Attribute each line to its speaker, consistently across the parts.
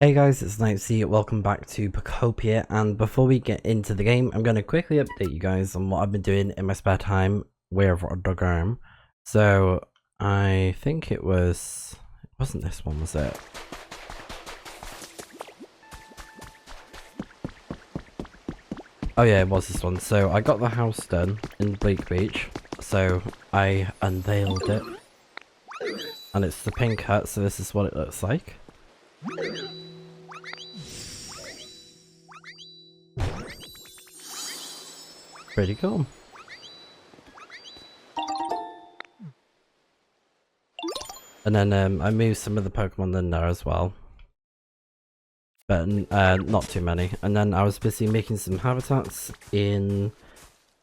Speaker 1: Hey guys, it's Snipezy, welcome back to Pokopia, and before we get into the game, I'm going to quickly update you guys on what I've been doing in my spare time with the game. So, I think it wasn't this one, was it? Oh yeah, it was this one. So, I got the house done in Bleak Beach, so I unveiled it, and it's the pink hut, so this is what it looks like. Pretty cool. And then I moved some of the Pokemon in there as well, but not too many. And then I was busy making some habitats in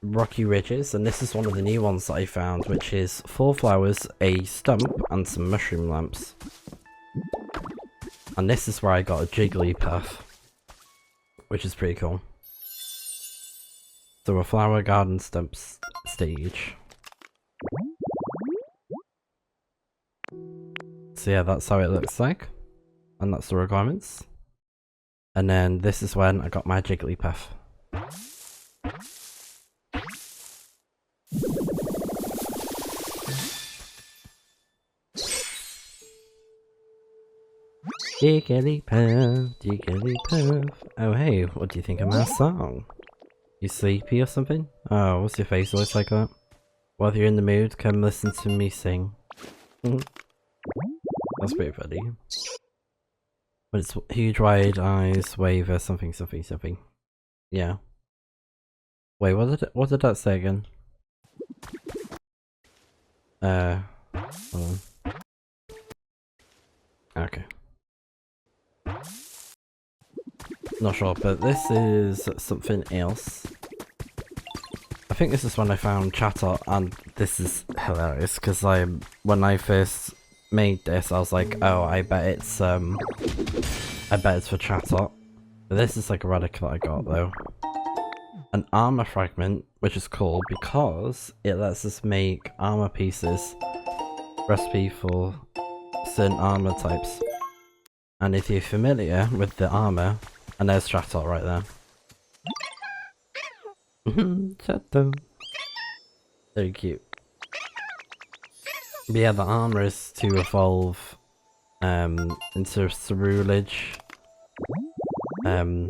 Speaker 1: Rocky Ridges, and this is one of the new ones that I found, which is 4 flowers, a stump, and some mushroom lamps. And this is where I got a Jigglypuff, which is pretty cool. So a flower garden stumps stage. So yeah, that's how it looks like. And that's the requirements. And then this is when I got my Jigglypuff. Jigglypuff, Jigglypuff. Oh hey, what do you think of my song? You sleepy or something? Oh, what's your face always like that? Well, if you're in the mood, come listen to me sing. That's pretty funny. But it's huge wide eyes, waver, something. Yeah. Wait, what did that say again? Hold on. Okay. Not sure, but this is something else. I think this is when I found Chatot, and this is hilarious because when I first made this, I was like, oh, I bet it's for Chatot. But this is like a relic that I got though. An armor fragment, which is cool because it lets us make armor pieces. Recipe for certain armor types. And if you're familiar with the armor, and there's Chatot right there. Chatot. Very cute. But yeah, the armor is to evolve into Cerulege, or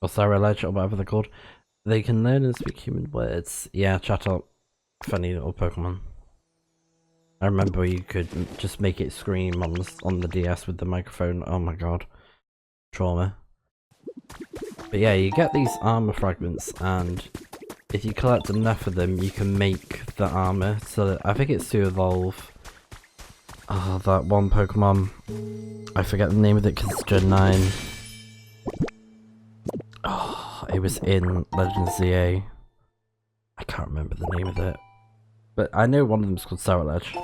Speaker 1: Cerulege, or whatever they're called. They can learn and speak human words. Yeah, Chatot, funny little Pokemon. I remember you could just make it scream on the DS with the microphone. Oh my god. Trauma. But yeah, you get these armor fragments, and if you collect enough of them, you can make the armor. So that, I think it's to evolve that one Pokemon. I forget the name of it because it's Gen 9. Oh, it was in Legends ZA. I can't remember the name of it. But I know one of them's called Cerulege.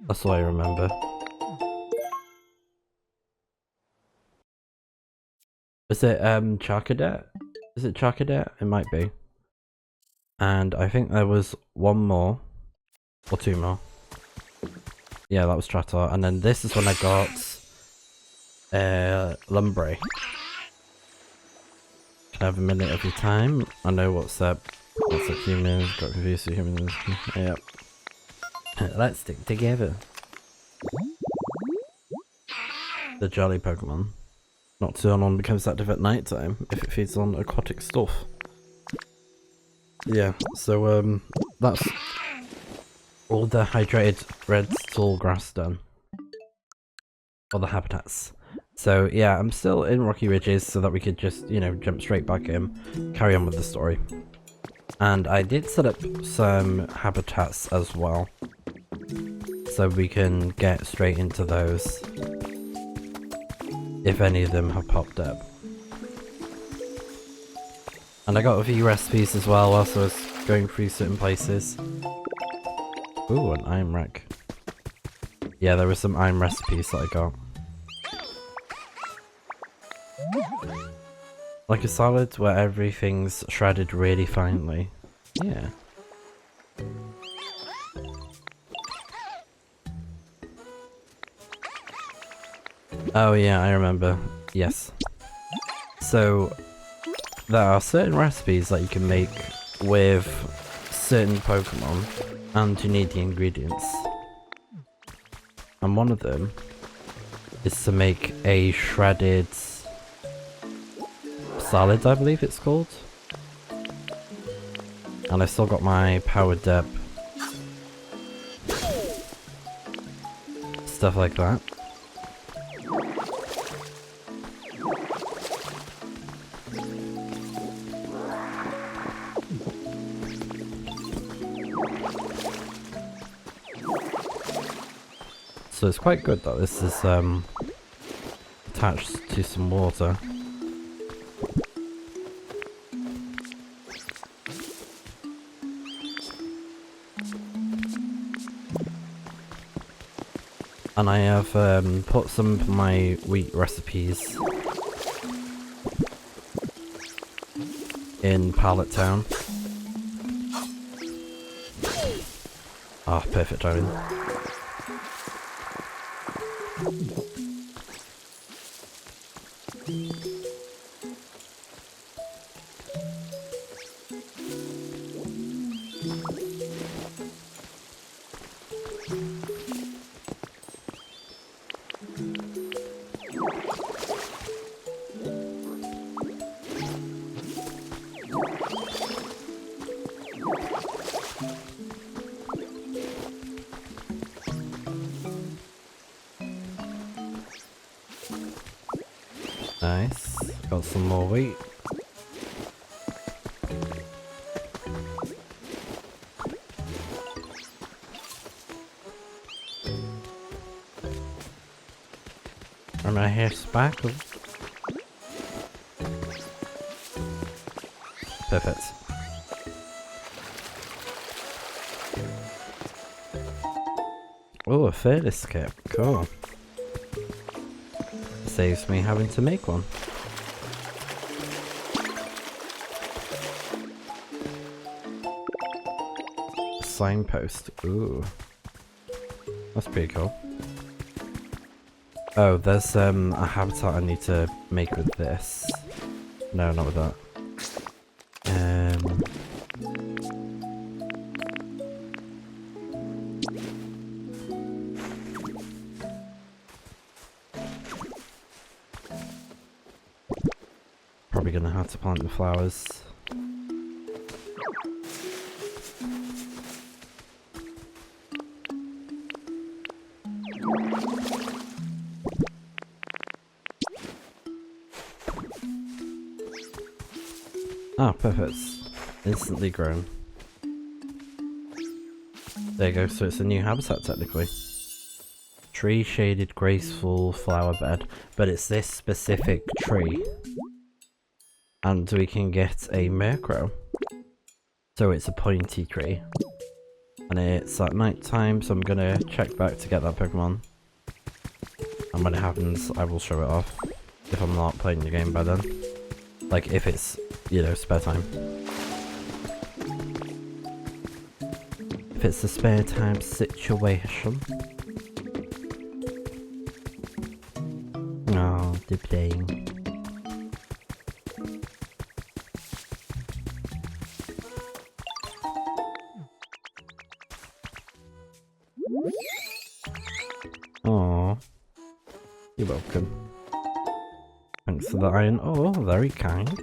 Speaker 1: That's all I remember. Is it Charcadet? Is it Charcadet? It might be. And I think there was one more. Or 2 more. Yeah, that was Chatot. And then this is when I got Lumbre. Can I have a minute of your time? I know what's up. What's up, humans? Got confused with humans. Yep. Let's stick together. The jolly Pokemon. Not turn on becomes active at night time if it feeds on aquatic stuff. Yeah, so that's all the hydrated red tall grass done. Or the habitats. So yeah, I'm still in Rocky Ridges so that we could just, you know, jump straight back in, carry on with the story. And I did set up some habitats as well, so we can get straight into those if any of them have popped up. And I got a few recipes as well whilst I was going through certain places. Ooh, an iron wreck. Yeah, there were some iron recipes that I got. Like a salad where everything's shredded really finely. Yeah. Oh yeah, I remember. Yes. So there are certain recipes that you can make with certain Pokemon, and you need the ingredients. And one of them is to make a shredded salad, I believe it's called. And I still got my power dep. Stuff like that. So it's quite good that this is attached to some water. And I have put some of my wheat recipes in Pallet Town. Ah, oh, perfect timing. Nice. Got some more wheat. And I hear sparkle. Perfect. Oh, a furnace kit. Cool. Saves me having to make one. Signpost. Ooh. That's pretty cool. Oh, there's a habitat I need to make with this. No, not with that. Probably gonna have to plant the flowers. Ah, perfect. Instantly grown. There you go, so it's a new habitat technically. Tree shaded graceful flower bed, but it's this specific tree. And we can get a Murkrow. So it's a pointy tree. And it's at night time, so I'm gonna check back to get that Pokemon. And when it happens, I will show it off. If I'm not playing the game by then. Like, if it's, you know, spare time. If it's a spare time situation. Oh, they're playing. Aww. You're welcome. Thanks for the iron ore, very kind.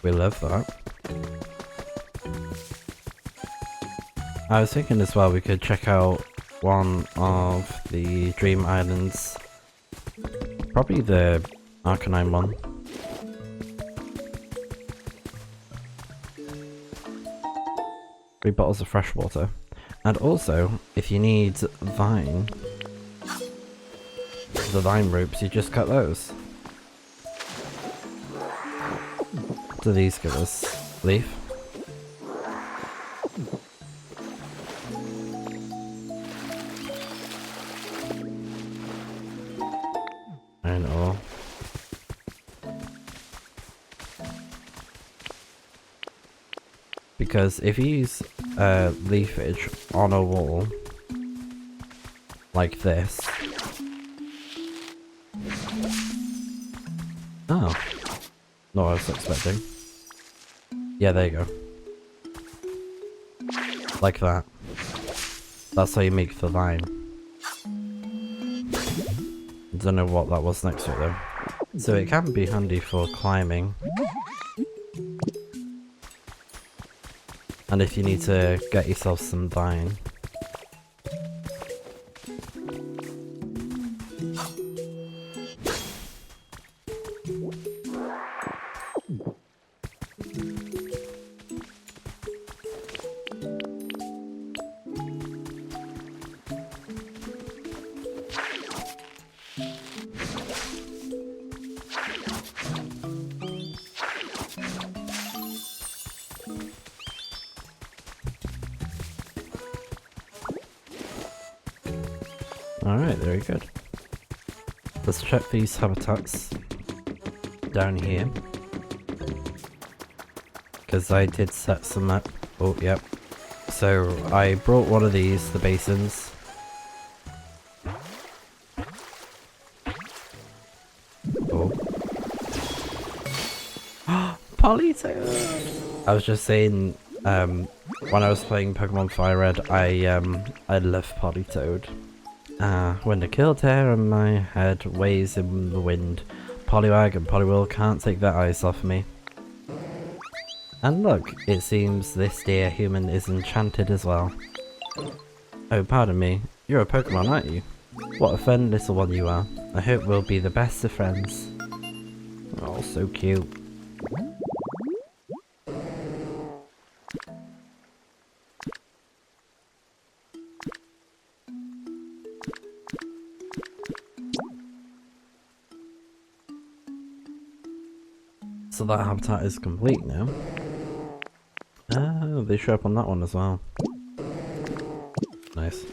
Speaker 1: We love that. I was thinking as well we could check out one of the Dream Islands. Probably the Arcanine one. 3 bottles of fresh water. And also, if you need vine, the vine ropes, you just cut those. What do these give us? Leaf? I know. Because if you use leafage on a wall like this, Oh. Not what I was expecting. Yeah, there you go. Like that. That's how you make the line. Don't know what that was next to it though. So it can be handy for climbing. And if you need to get yourself some vine. Alright, very good. Let's check these habitats down here. Because I did set some up. Oh, yep. So I brought one of these, the basins. Oh. Polytoad! I was just saying, when I was playing Pokemon Fire Red, I love Polytoad. When the kill tear and my head waves in the wind, Poliwag and Poliwhirl can't take their eyes off me. And look, it seems this dear human is enchanted as well. Oh, pardon me, you're a Pokemon, aren't you? What a fun little one you are. I hope we'll be the best of friends. Oh, so cute. So that habitat is complete now. Oh, they show up on that one as well. Nice.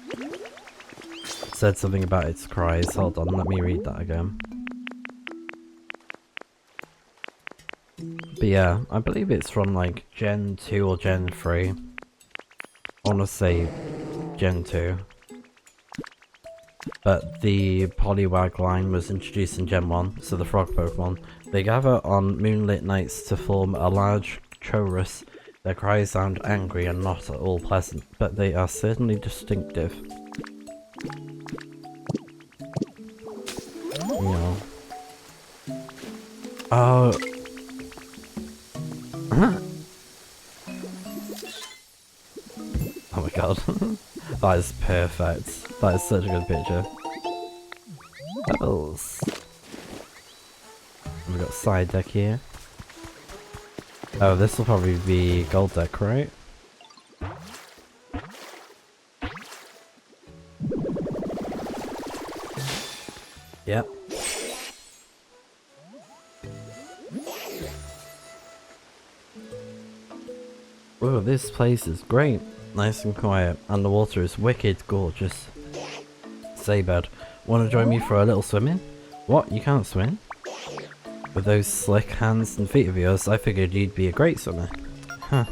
Speaker 1: It said something about its cries. Hold on, let me read that again. But yeah, I believe it's from like Gen 2 or Gen 3. I want to say Gen 2. But the Poliwag line was introduced in Gen 1, so the frog Pokemon. They gather on moonlit nights to form a large chorus. Their cries sound angry and not at all pleasant, but they are certainly distinctive. You know. Oh. Oh my god. That is perfect. That is such a good picture. Levels. We've got side deck here. Oh, this will probably be gold deck, right? Yep. Oh, this place is great. Nice and quiet, and the water is wicked gorgeous. Saybird, wanna join me for a little swimming? What, you can't swim? With those slick hands and feet of yours, I figured you'd be a great swimmer. Huh.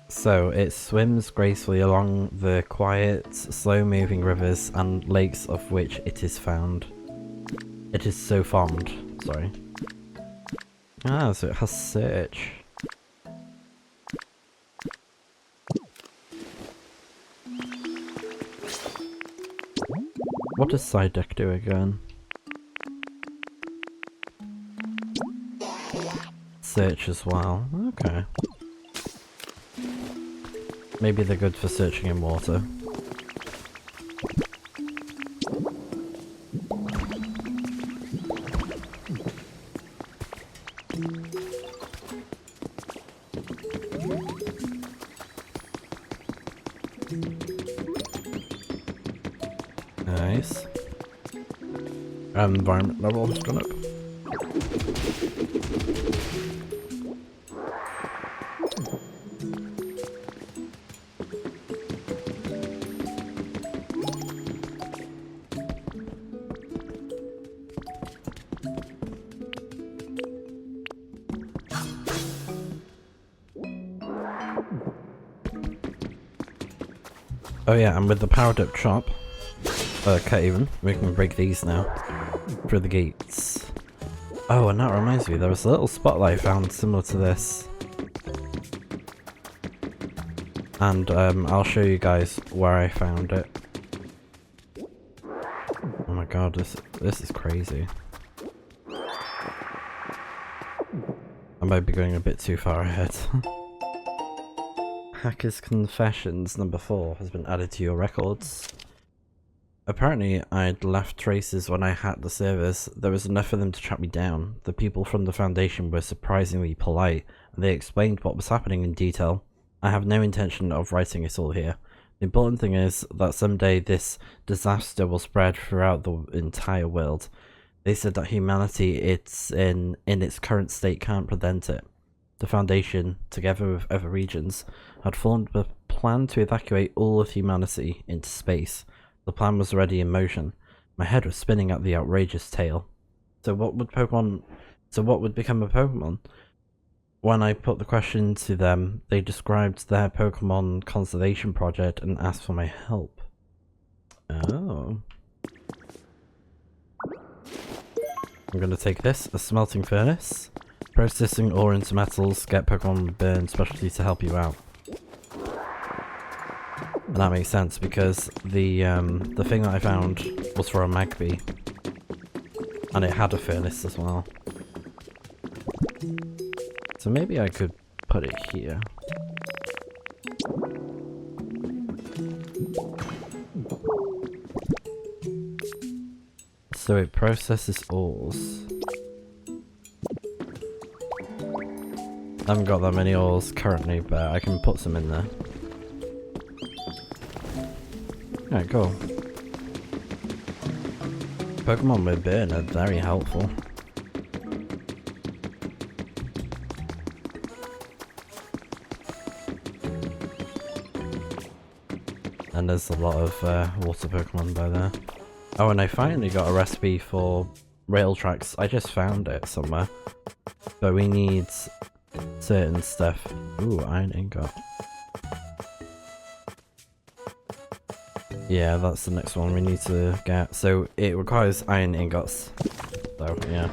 Speaker 1: So, it swims gracefully along the quiet, slow-moving rivers and lakes of which it is found. It is so fond. Sorry. Ah, so it has search. What does side deck do again? Search as well. Okay. Maybe they're good for searching in water. Nice. Environment level has gone up. Oh yeah, and with the powered up shop, Can't even. We can break these now. Through the gates. Oh, and that reminds me, there was a little spotlight I found similar to this. And I'll show you guys where I found it. Oh my god, this is crazy. I might be going a bit too far ahead. Hacker's Confessions number 4 has been added to your records. Apparently, I'd left traces when I hacked the servers. There was enough for them to track me down. The people from the Foundation were surprisingly polite, and they explained what was happening in detail. I have no intention of writing it all here. The important thing is that someday this disaster will spread throughout the entire world. They said that humanity in its current state can't prevent it. The Foundation, together with other regions, had formed a plan to evacuate all of humanity into space. The plan was already in motion. My head was spinning at the outrageous tale. So what would become a Pokemon? When I put the question to them, they described their Pokemon conservation project and asked for my help. Oh. I'm gonna take this, a smelting furnace. Processing ore into metals, get Pokemon burn specialty to help you out. And that makes sense because the thing that I found was for a Magby. And it had a furnace as well. So maybe I could put it here. So it processes ores. I haven't got that many ores currently, but I can put some in there. Alright, cool. Pokemon with burn are very helpful. And there's a lot of water Pokemon by there. Oh, and I finally got a recipe for rail tracks. I just found it somewhere. But we need certain stuff. Ooh, iron ingot. Yeah, that's the next one we need to get. So it requires iron ingots. So yeah.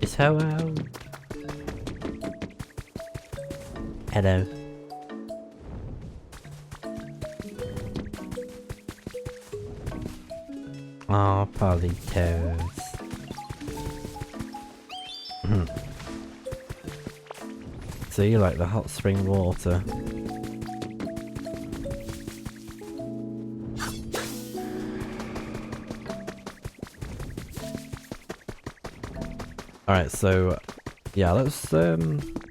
Speaker 1: It's hello. Hello. Oh, Polytoads. So you like the hot spring water? Alright, so yeah, let's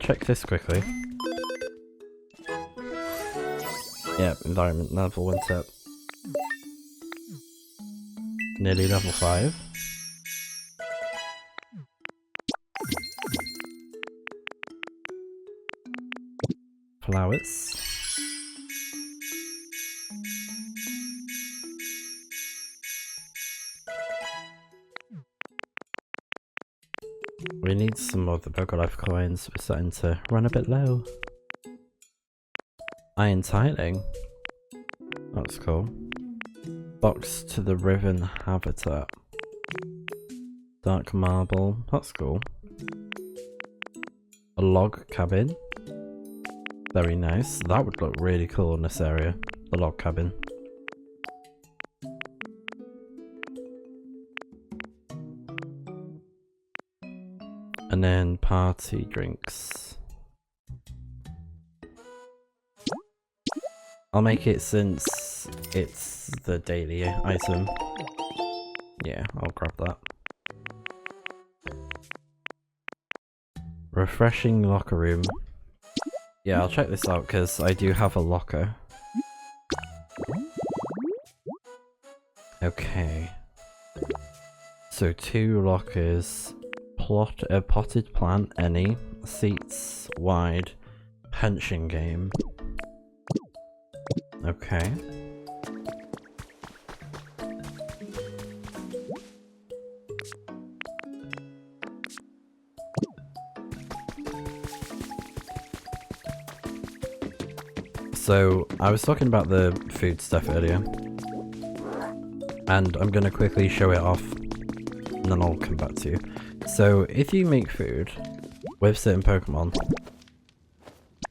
Speaker 1: check this quickly. Yep, environment level went up. Nearly level 5. Flowers. We need some more of the Pokolife coins. We're starting to run a bit low. Iron tiling. That's cool. Box to the Riven habitat. Dark marble. That's cool. A log cabin. Very nice. That would look really cool in this area. The log cabin. And then party drinks. I'll make it since it's the daily item. Yeah, I'll grab that. Refreshing locker room. Yeah, I'll check this out because I do have a locker. Okay. So 2 lockers. A potted plant, any. Seats, wide. Punching game. Okay. So, I was talking about the food stuff earlier. and I'm gonna quickly show it off, and then I'll come back to you. So if you make food with certain Pokemon,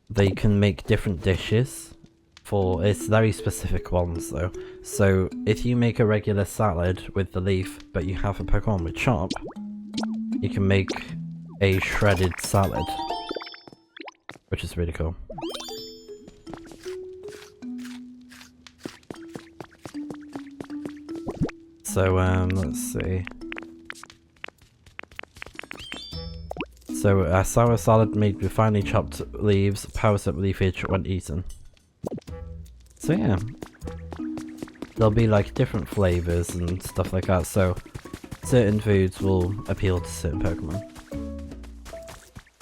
Speaker 1: they can make different dishes for, it's very specific ones though. So if you make a regular salad with the leaf, but you have a Pokemon with Chop, you can make a shredded salad, which is really cool. So let's see. So a sour salad made with finely chopped leaves, powers up leafage when eaten. So yeah, there'll be like different flavors and stuff like that, so certain foods will appeal to certain Pokemon.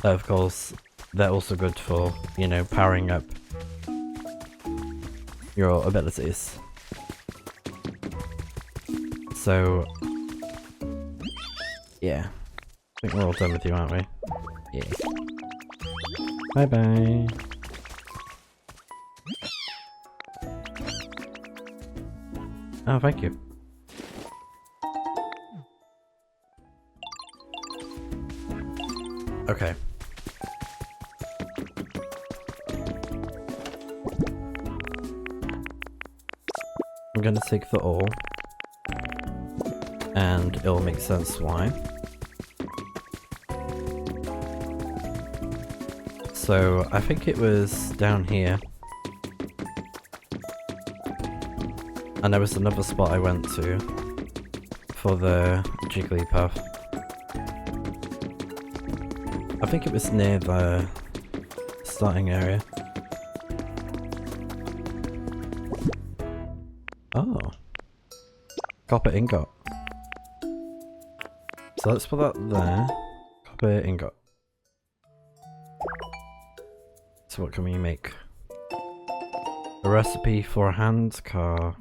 Speaker 1: Of course, they're also good for, you know, powering up your abilities. So yeah, I think we're all done with you, aren't we? Yeah. Bye bye. Oh, thank you. Okay. I'm gonna take the ore, and it'll make sense why. So I think it was down here, and there was another spot I went to for the Jigglypuff. I think it was near the starting area. Oh, copper ingot. So let's put that there. Copper ingot. So what can we make? A recipe for a hand car.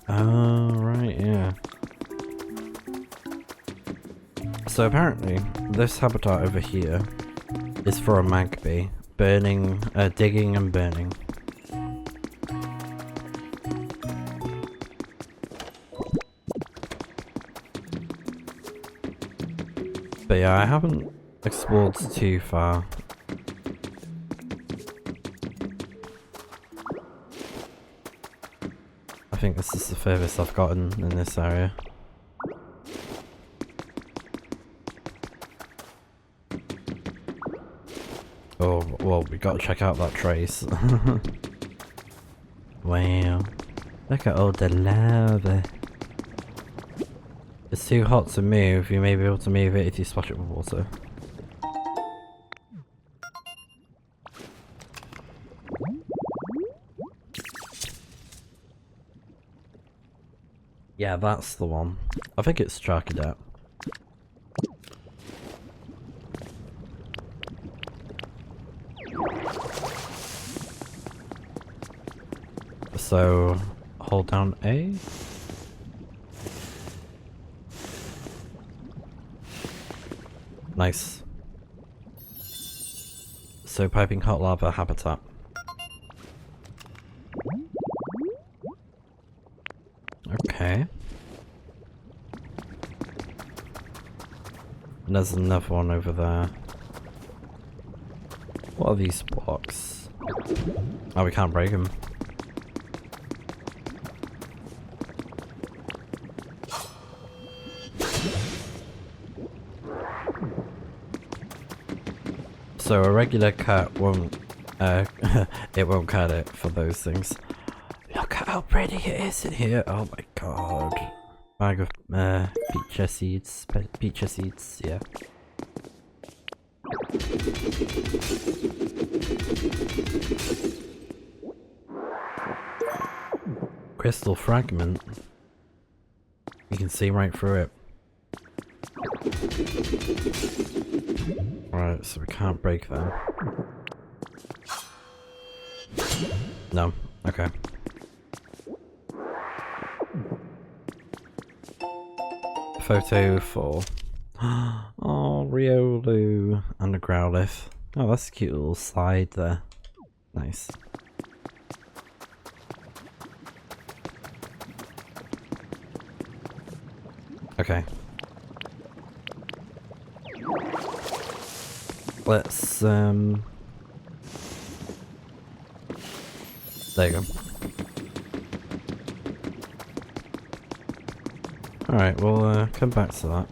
Speaker 1: Oh, right, yeah. So apparently, this habitat over here is for a Magpie. Burning, digging and burning. But yeah, I haven't explored too far. I think this is the furthest I've gotten in this area. Oh, well, we gotta check out that trace. Wow. Look at all the lava. It's too hot to move. You may be able to move it if you splash it with water. Yeah, that's the one. I think it's Charcadet. So, hold down A. Nice. So, piping hot lava habitat. Okay. And there's another one over there. What are these blocks? Oh, we can't break them. So a regular cat won't, it won't cut it for those things. Look at how pretty it is in here. Oh my god. Bag of peach seeds, yeah. Crystal fragment. You can see right through it. Right, so we can't break them. No, okay. Photo 4. Oh, Riolu and a Growlithe. Oh, that's a cute little slide there. Nice. Okay. Let's, there you go. Alright, we'll come back to that.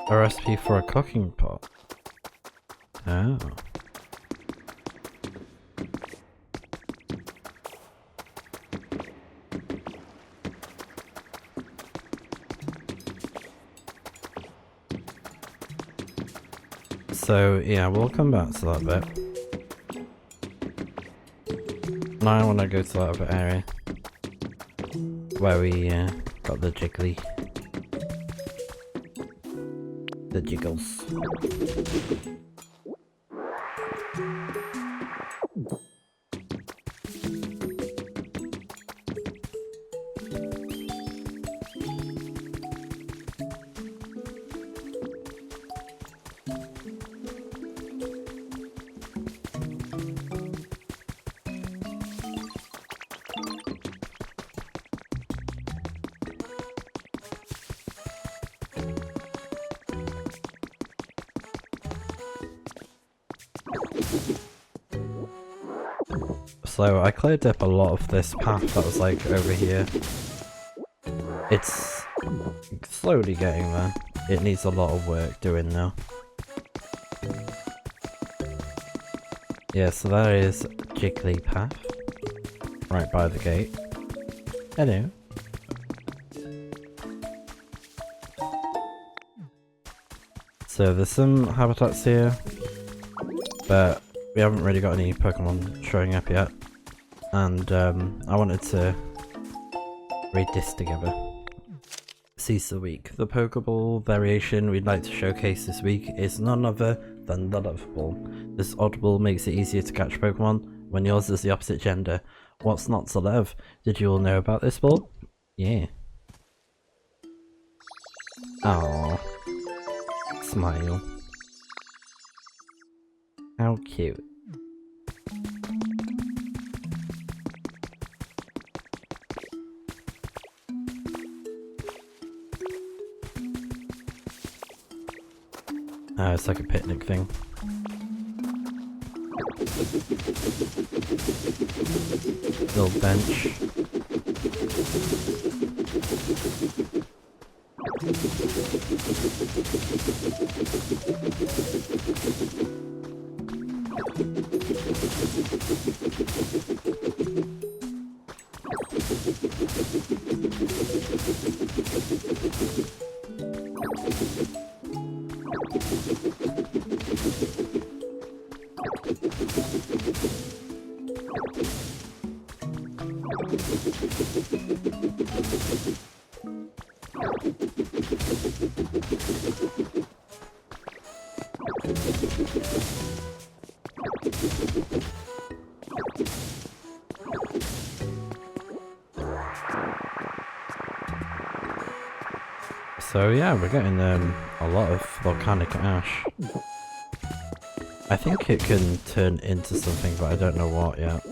Speaker 1: A recipe for a cooking pot. Oh. So yeah, we'll come back to that bit. Now I want to go to that other area where we got the jiggly. The jiggles. So I cleared up a lot of this path that was like over here. It's slowly getting there. It needs a lot of work doing now. Yeah, so that is Jiggly Path. Right by the gate. Hello. So there's some habitats here, but we haven't really got any Pokemon showing up yet. And I wanted to read this together. Seize the Week. The Pokeball variation we'd like to showcase this week is none other than the Love Ball. This odd ball makes it easier to catch Pokemon when yours is the opposite gender. What's not to love? Did you all know about this ball? Yeah. Aww. Smile. How cute. It's like a picnic thing. Little bench. So yeah, we're getting a lot of volcanic ash. I think it can turn into something, but I don't know what yet.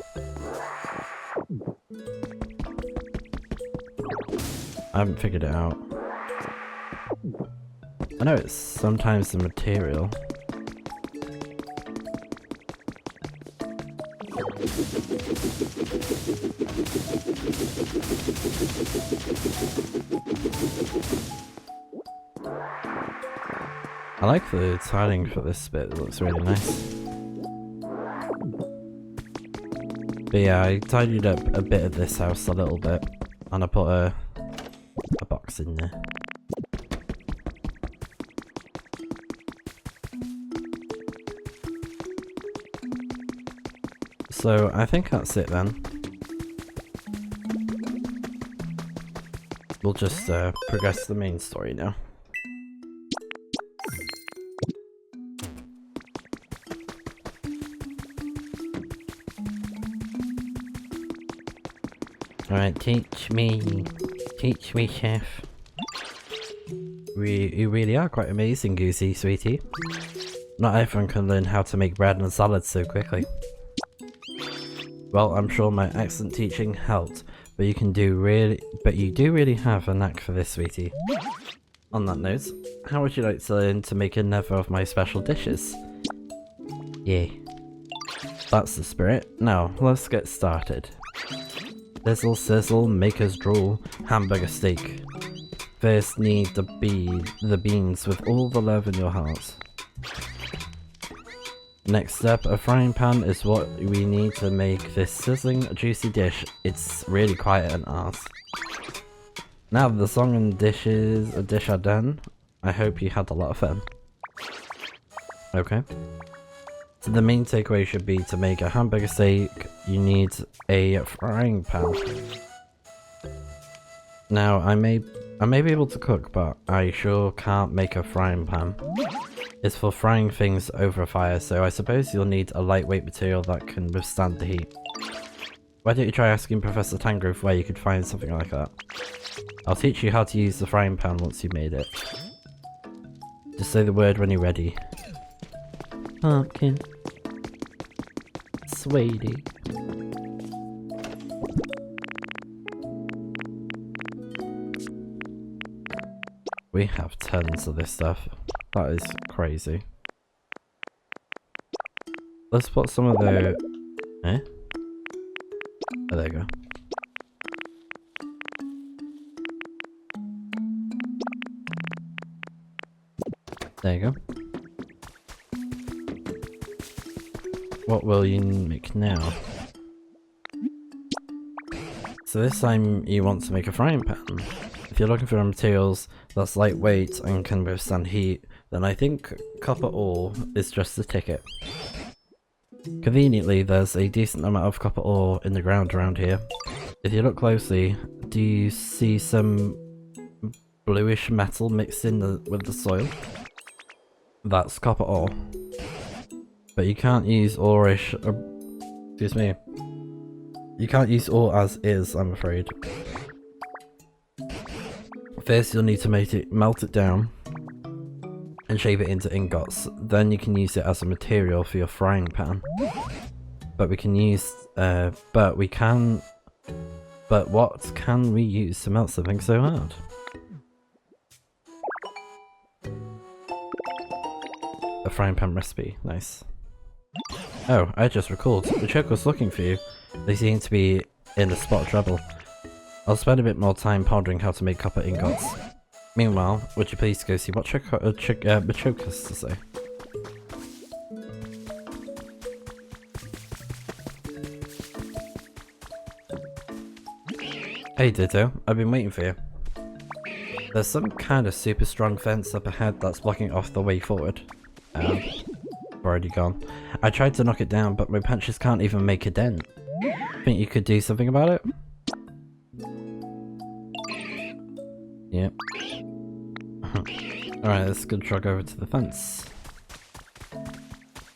Speaker 1: I haven't figured it out. I know it's sometimes the material. I like the tiling for this bit, it looks really nice. But yeah, I tidied up a bit of this house a little bit, and I put a box in there. So I think that's it then. We'll just progress the main story now. Alright, teach me, chef. You really are quite amazing, Goosey, sweetie. Not everyone can learn how to make bread and salads so quickly. Well, I'm sure my excellent teaching helped, but you do really have a knack for this, sweetie. On that note, how would you like to learn to make another of my special dishes? Yeah. That's the spirit. Now, let's get started. Sizzle, sizzle, make us drool, hamburger steak. First need the beans with all the love in your heart. Next step, a frying pan is what we need to make this sizzling, juicy dish. It's really quite an art. Now that the song and dish are done, I hope you had a lot of fun. Okay. So the main takeaway should be to make a hamburger steak, you need a frying pan. Now I may be able to cook, but I sure can't make a frying pan. It's for frying things over a fire, so I suppose you'll need a lightweight material that can withstand the heat. Why don't you try asking Professor Tangrove where you could find something like that? I'll teach you how to use the frying pan once you've made it. Just say the word when you're ready. Pumpkin. Sweetie. We have tons of this stuff. That is crazy. Let's put some of the... Eh? Oh, there you go. There you go. What will you make now? So this time you want to make a frying pan. If you're looking for materials that's lightweight and can withstand heat, then I think copper ore is just the ticket. Conveniently, there's a decent amount of copper ore in the ground around here. If you look closely, do you see some bluish metal mixed in with the soil? That's copper ore. But you can't use ore-ish, excuse me. You can't use ore as is, I'm afraid. First you'll need to melt it down and shape it into ingots. Then you can use it as a material for your frying pan. But what can we use to melt something so hard? A frying pan recipe, nice. Oh, I just recalled. The Choke was looking for you. They seem to be in a spot of trouble. I'll spend a bit more time pondering how to make copper ingots. Meanwhile, would you please go see what Choke has to say? Hey Ditto, I've been waiting for you. There's some kind of super strong fence up ahead that's blocking off the way forward. Already gone. I tried to knock it down, but my punches can't even make a dent. Think you could do something about it? Yep. Alright, let's go truck over to the fence.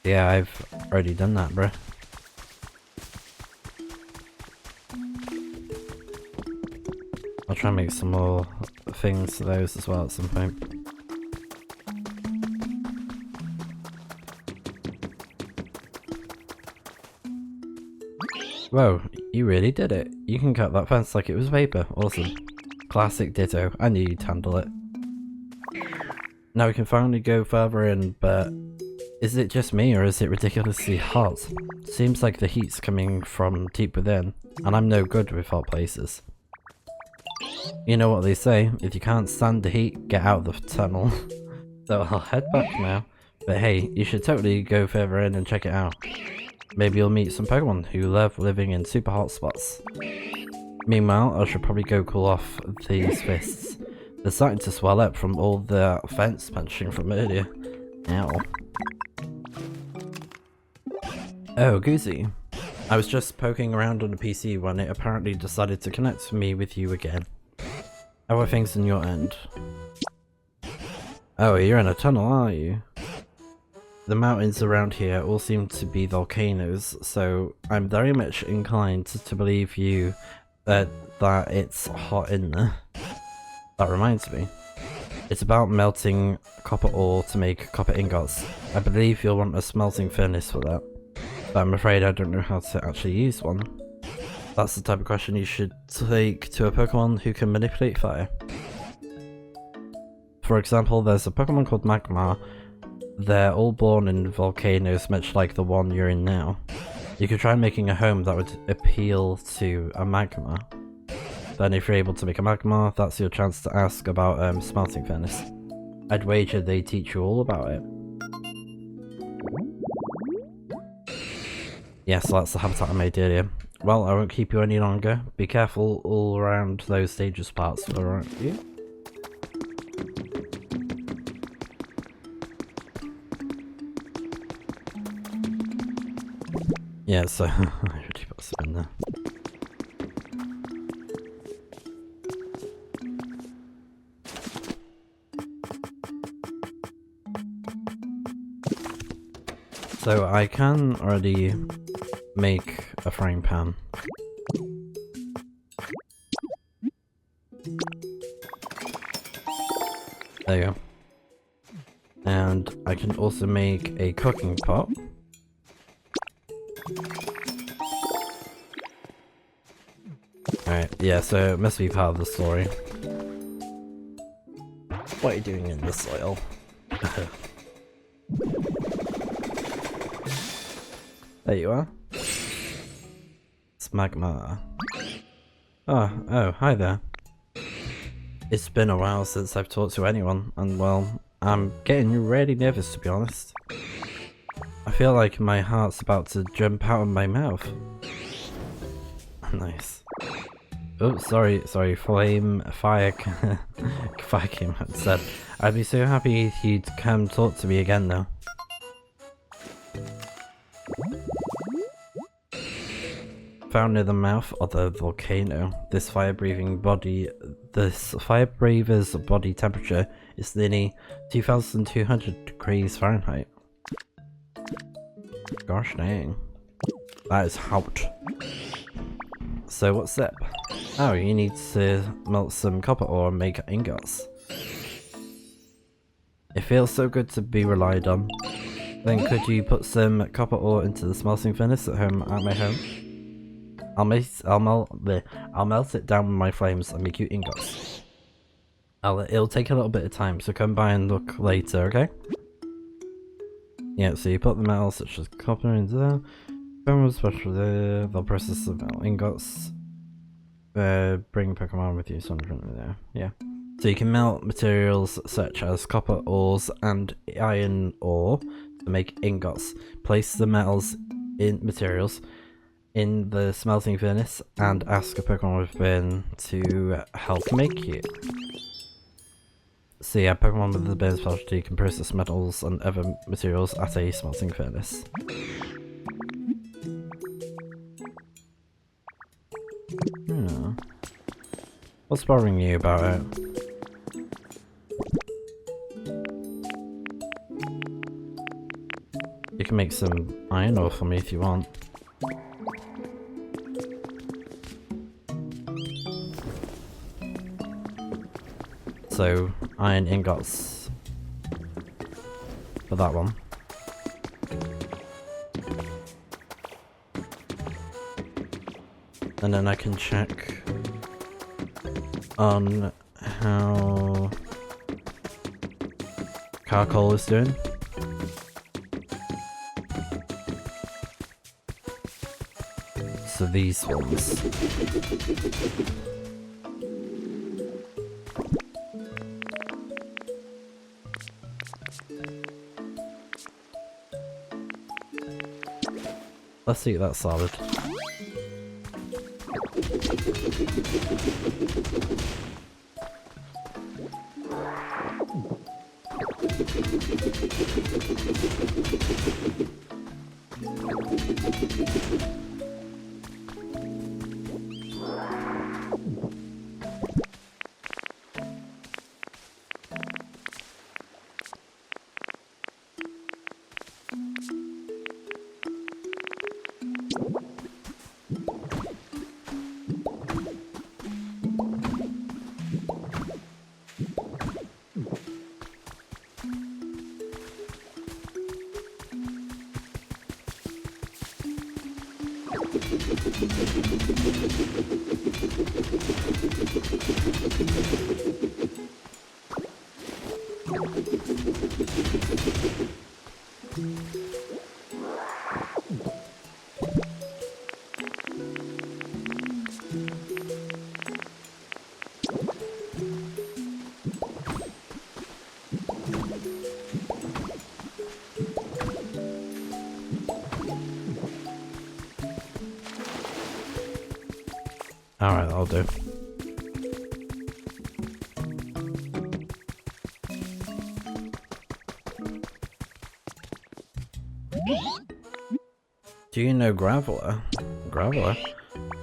Speaker 1: Yeah, I've already done that, bruh. I'll try and make some more things to those as well at some point. Whoa, you really did it. You can cut that fence like it was paper. Awesome. Classic Ditto. I knew you'd handle it. Now we can finally go further in, but is it just me or is it ridiculously hot? Seems like the heat's coming from deep within, and I'm no good with hot places. You know what they say, if you can't stand the heat, get out of the tunnel. So I'll head back now, but hey, you should totally go further in and check it out. Maybe you'll meet some Pokemon who love living in super hot spots. Meanwhile, I should probably go cool off these fists. They're starting to swell up from all the fence punching from earlier. Ow. Oh, Goosey. I was just poking around on the PC when it apparently decided to connect me with you again. How are things on your end? Oh, you're in a tunnel, are you? The mountains around here all seem to be volcanoes, so I'm very much inclined to believe you that it's hot in there. That reminds me. It's about melting copper ore to make copper ingots. I believe you'll want a smelting furnace for that, but I'm afraid I don't know how to actually use one. That's the type of question you should take to a Pokemon who can manipulate fire. For example, there's a Pokemon called Magmar. They're all born in volcanoes much like the one you're in now. You could try making a home that would appeal to a Magmar. Then if you're able to make a Magmar, that's your chance to ask about smelting furnace. I'd wager they teach you all about it. Yes, that's the habitat I made earlier. Well, I won't keep you any longer. Be careful all around those dangerous parts, alright you? Yeah, so I already put some in there. So I can already make a frying pan. There you go. And I can also make a cooking pot. Alright, yeah, so it must be part of the story. What are you doing in the soil? There you are. It's Magmar. Oh, hi there. It's been a while since I've talked to anyone, and well, I'm getting really nervous to be honest. I feel like my heart's about to jump out of my mouth. Nice. Oh, sorry, fire came out and said, I'd be so happy if you'd come talk to me again though. Found near the mouth of the volcano, this fire breather's body temperature is nearly 2,200 degrees Fahrenheit. Gosh dang. That is hot. So what's that? Oh, you need to melt some copper ore and make ingots. It feels so good to be relied on. Then could you put some copper ore into the smelting furnace at my home? I'll melt it down with my flames and make you ingots. It'll take a little bit of time, so come by and look later, okay? Yeah, so you put the metals such as copper into there. Special there. They'll process the metal ingots. Bring Pokemon with you, so I'm there. Yeah. So you can melt materials such as copper ores and iron ore to make ingots. Place the metals in materials in the smelting furnace and ask a Pokemon within to help make it. So yeah, Pokemon with the burn specialty can process metals and other materials at a smelting furnace. Hmm. What's bothering you about it? You can make some iron ore for me if you want. So, iron ingots for that one. And then I can check on how charcoal is doing. So these ones. Let's see that's solid. Alright, that'll do. Do you know Graveler? Graveler?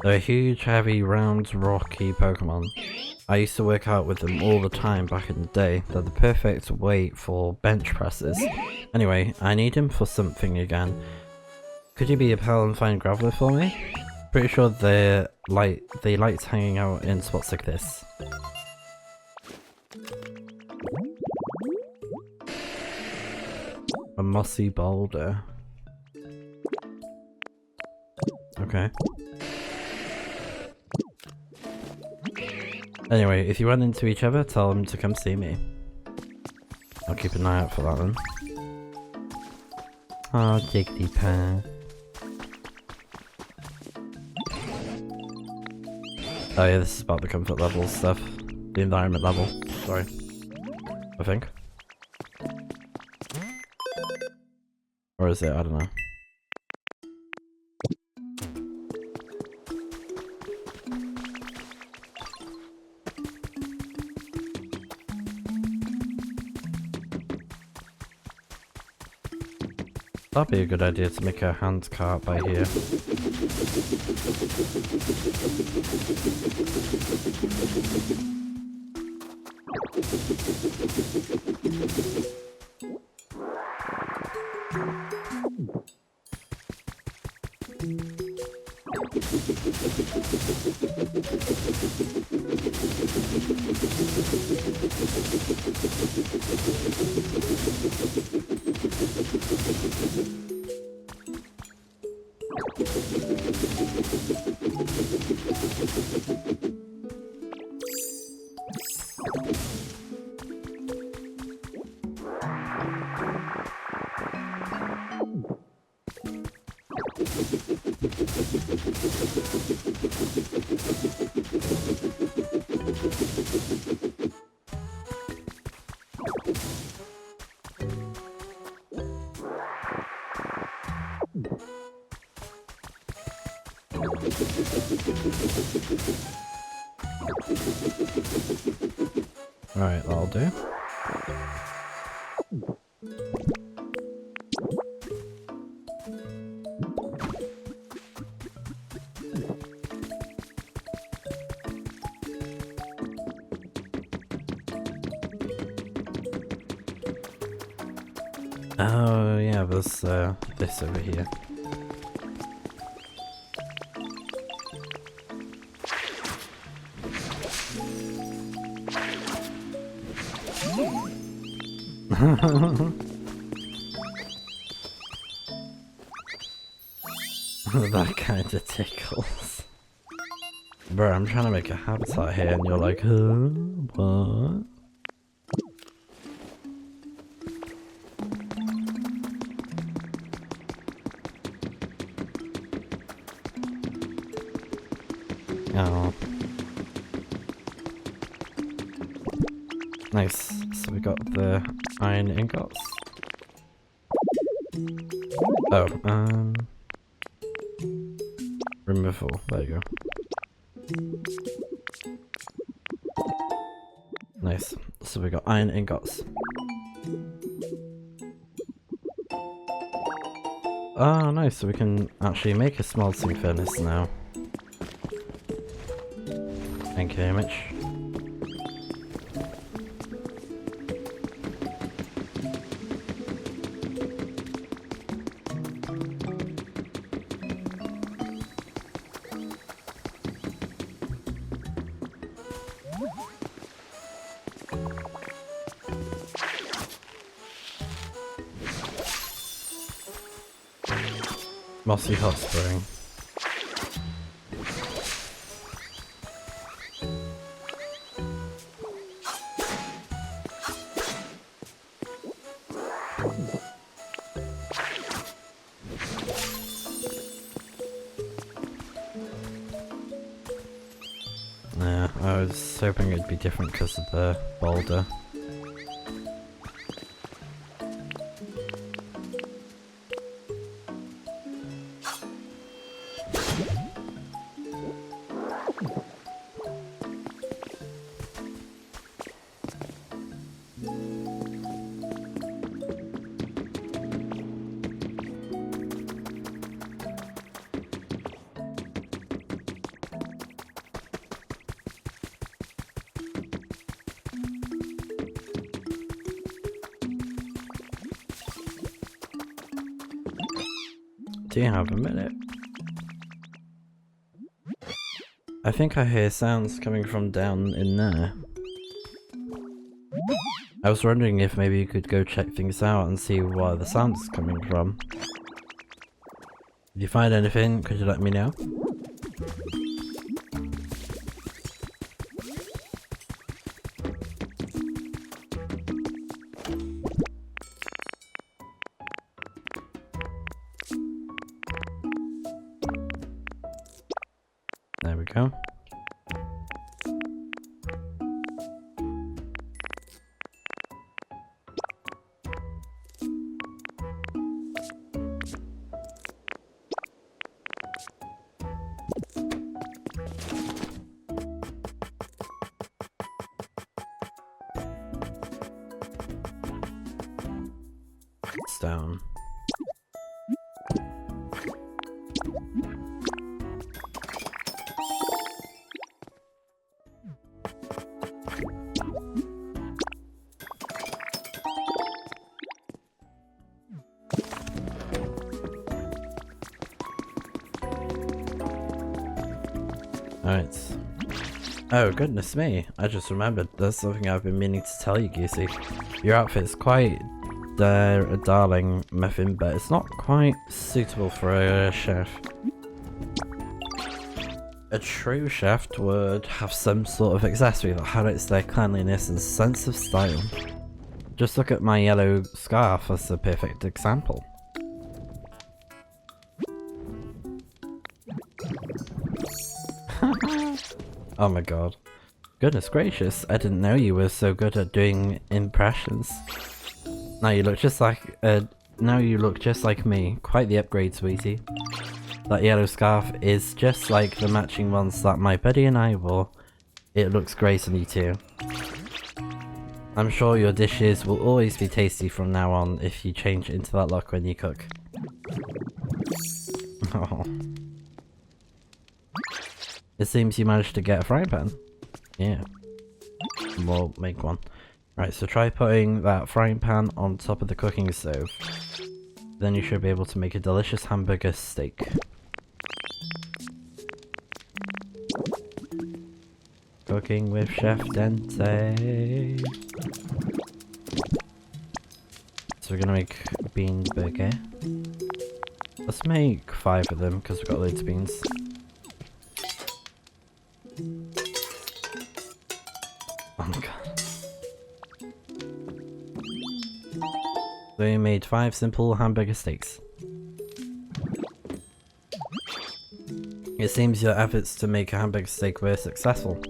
Speaker 1: They're huge, heavy, round, rocky Pokemon. I used to work out with them all the time back in the day. They're the perfect weight for bench presses. Anyway, I need him for something again. Could you be a pal and find Graveler for me? Pretty sure they liked hanging out in spots like this. A mossy boulder. Okay. Anyway, if you run into each other, tell them to come see me. I'll keep an eye out for that one. Oh, diggity pair. Oh yeah, this is about the comfort level stuff. The environment level, sorry. I think. Or is it? I don't know. That'd be a good idea to make a hand cart by here. Alright, that'll do. Oh yeah, there's this over here. That kind of tickles. Bro, I'm trying to make a habitat here and you're like, huh? What? Oh. Nice. So we got the iron ingots. Oh, removal. There you go. Nice. So we got iron ingots. Oh, nice. So we can actually make a smelting furnace now. Thank you very much. Mossy hot spring. Yeah, I was hoping it'd be different because of the boulder. Do you have a minute? I think I hear sounds coming from down in there. I was wondering if maybe you could go check things out and see where the sound is coming from. If you find anything, could you let me know? There we go. It's down. Alright. Oh goodness me, I just remembered there's something I've been meaning to tell you, Goosey. Your outfit's quite a darling, Muffin, but it's not quite suitable for a chef. A true chef would have some sort of accessory that highlights their cleanliness and sense of style. Just look at my yellow scarf as a perfect example. Oh my god. Goodness gracious, I didn't know you were so good at doing impressions. Now you look just like me. Quite the upgrade, sweetie. That yellow scarf is just like the matching ones that my buddy and I wore. It looks great on you too. I'm sure your dishes will always be tasty from now on if you change into that look when you cook. Oh. It seems you managed to get a frying pan. Yeah. We'll make one. Right, so try putting that frying pan on top of the cooking stove. Then you should be able to make a delicious hamburger steak. Cooking with Chef Dente. So we're gonna make a bean burger. Let's make 5 of them because we've got loads of beans. Oh my god. So we made 5 simple hamburger steaks. It seems your efforts to make a hamburger steak were successful.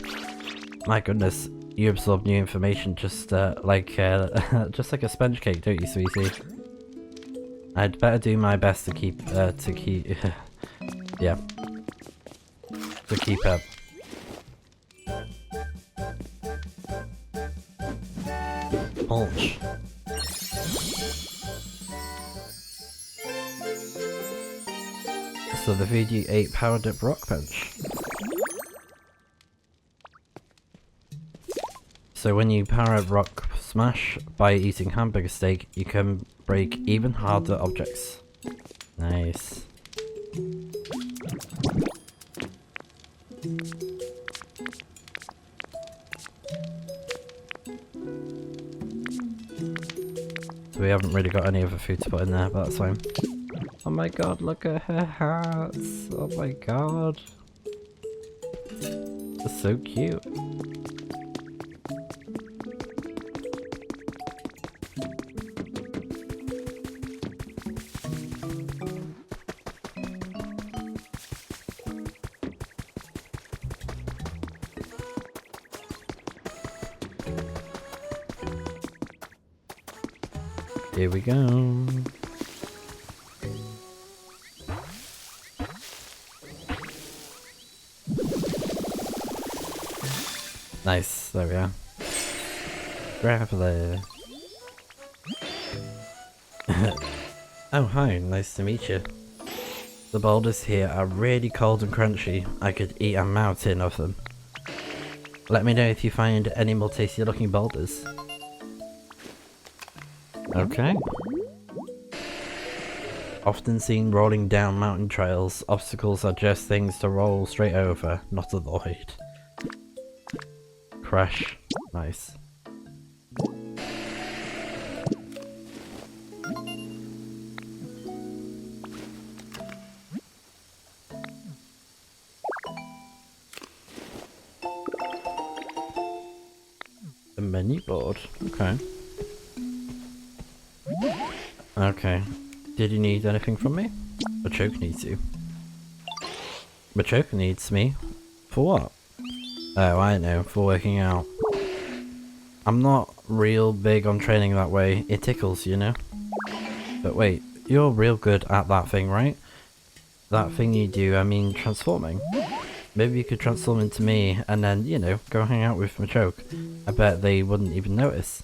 Speaker 1: My goodness, you absorb new information just like a sponge cake, don't you, sweetie? I'd better do my best to keep yeah, to keep up. Punch. So the VG8 powered up rock punch. So when you power up rock smash by eating hamburger steak, you can break even harder objects. Nice. So we haven't really got any other food to put in there, but that's fine. Oh my god, look at her hats! Oh my god. They're so cute. Here we go. Nice, there we are. Grappler. Oh hi, nice to meet you. The boulders here are really cold and crunchy. I could eat a mountain of them. Let me know if you find any more tasty looking boulders. Okay. Often seen rolling down mountain trails, obstacles are just things to roll straight over, not avoid. Crash. Nice. The menu board. Okay. Okay. Did you need anything from me? Machoke needs you. Machoke needs me? For what? Oh, I know. For working out. I'm not real big on training that way. It tickles, you know? But wait, you're real good at that thing, right? That thing you do, I mean transforming. Maybe you could transform into me and then, you know, go hang out with Machoke. I bet they wouldn't even notice.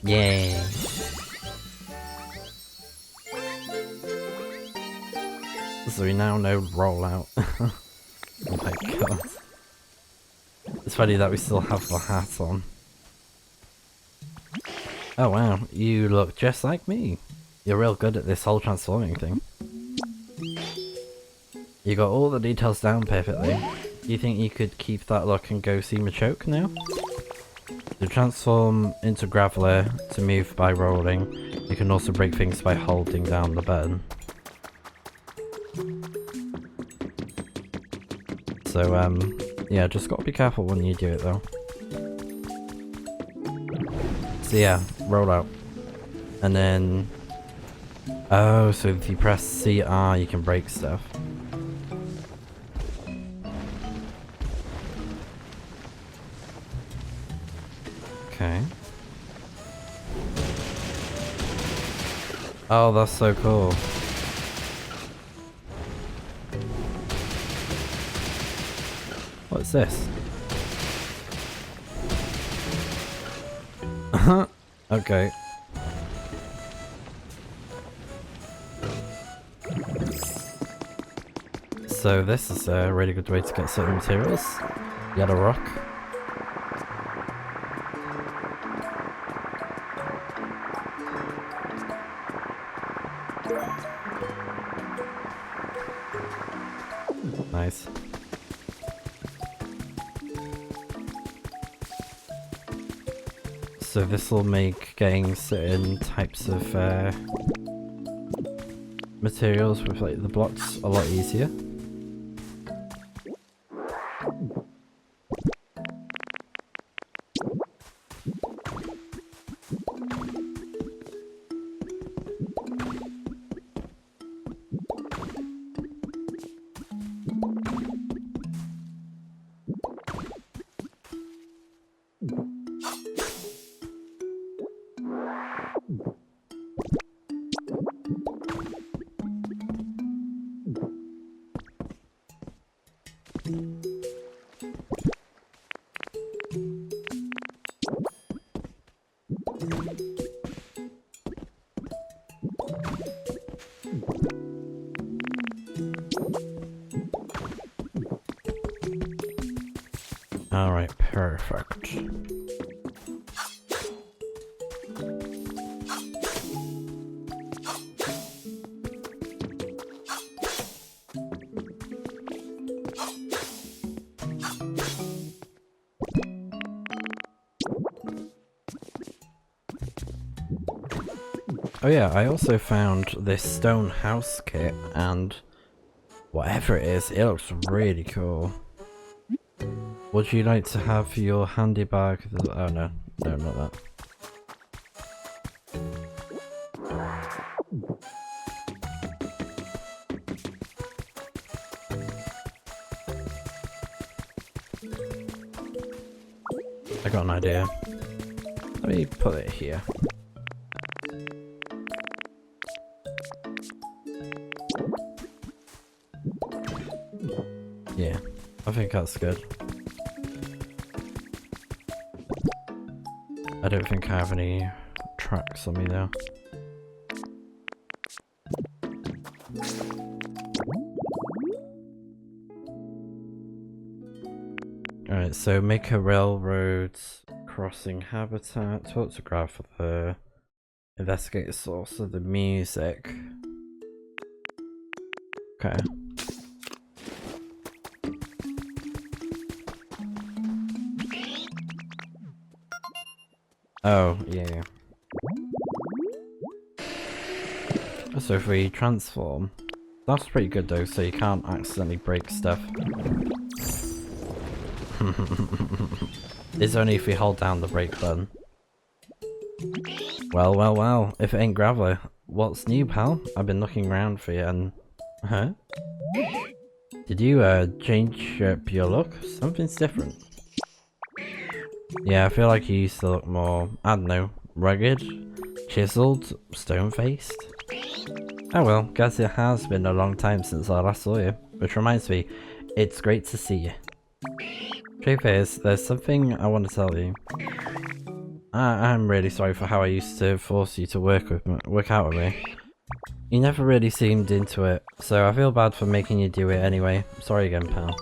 Speaker 1: Yay. So we now know rollout. Oh my god. It's funny that we still have the hat on. Oh wow, you look just like me. You're real good at this whole transforming thing. You got all the details down perfectly. Do you think you could keep that look and go see Machoke now? To transform into Graveler, to move by rolling. You can also break things by holding down the button. So yeah, just gotta be careful when you do it though. So yeah, roll out. And then... oh, so if you press CR you can break stuff. Okay. Oh, that's so cool. What's this? Okay. So this is a really good way to get certain materials. You got a rock. Nice. So this will make getting certain types of materials with like the blocks a lot easier. Alright, perfect. Oh yeah, I also found this stone house kit, and whatever it is, it looks really cool. Would you like to have your handy bag? Oh no, no, not that. I got an idea. Let me put it here. Yeah, I think that's good. I don't think I have any tracks on me though. Right, so make a railroad crossing habitat, talk to grandfather, investigate the source of the music. Okay. Oh, yeah. So if we transform, that's pretty good though, so you can't accidentally break stuff. It's only if we hold down the brake button. Well, well, well, if it ain't Graveler, what's new, pal? I've been looking around for you and... Huh? Did you, change up your look? Something's different. Yeah, I feel like you used to look more, I don't know, rugged, chiseled, stone-faced. Oh well, guess it has been a long time since I last saw you. Which reminds me, it's great to see you. Truth is, there's something I want to tell you. I'm really sorry for how I used to force you to work out with me. You never really seemed into it, so I feel bad for making you do it anyway. Sorry again, pal.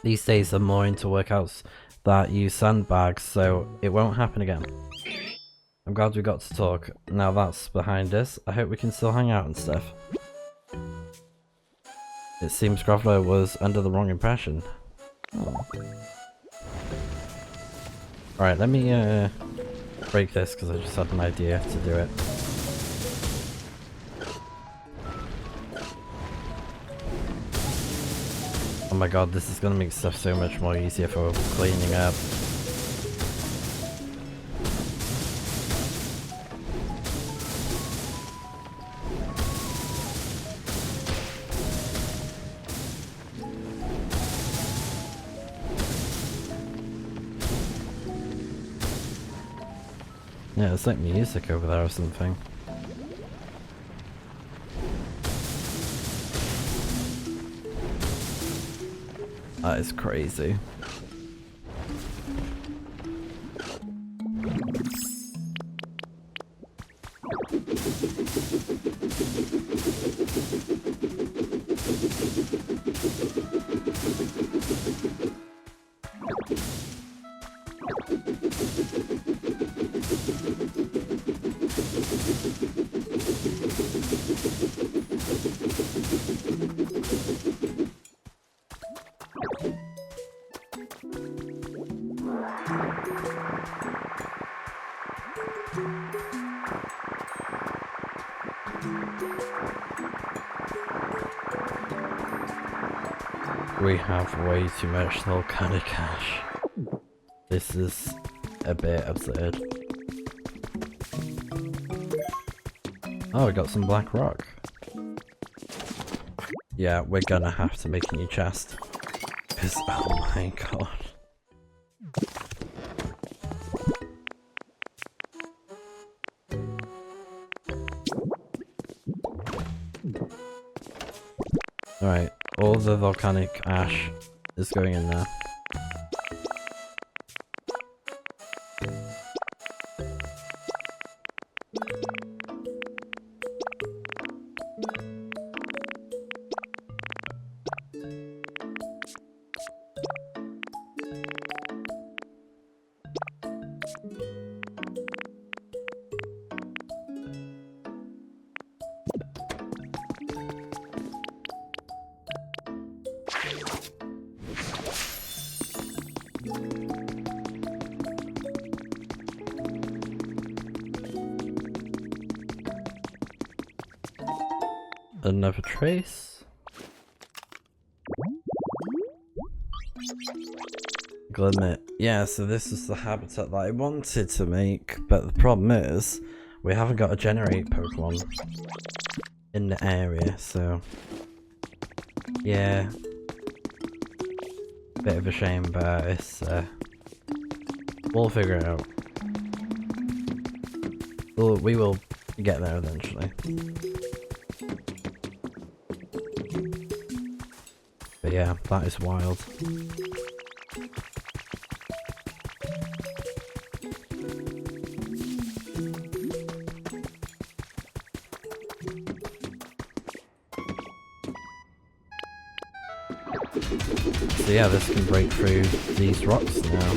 Speaker 1: These days I'm more into workouts that use sandbags, so it won't happen again. I'm glad we got to talk. Now that's behind us, I hope we can still hang out and stuff. It seems Graveler was under the wrong impression. Oh. Alright, let me break this because I just had an idea to do it. Oh my god, this is gonna make stuff so much more easier for cleaning up. Yeah, it's like music over there or something. That is crazy. We have way too much volcanic ash. This is a bit absurd. Oh, we got some black rock. Yeah, we're gonna have to make a new chest. Because, oh my god. Alright, all the volcanic ash is going in there. Another trace. I'll admit, yeah, so this is the habitat that I wanted to make, but the problem is we haven't got a generate Pokemon in the area, so yeah, bit of a shame, but it's we'll figure it out. We will get there eventually. But yeah, that is wild. So yeah, this can break through these rocks now.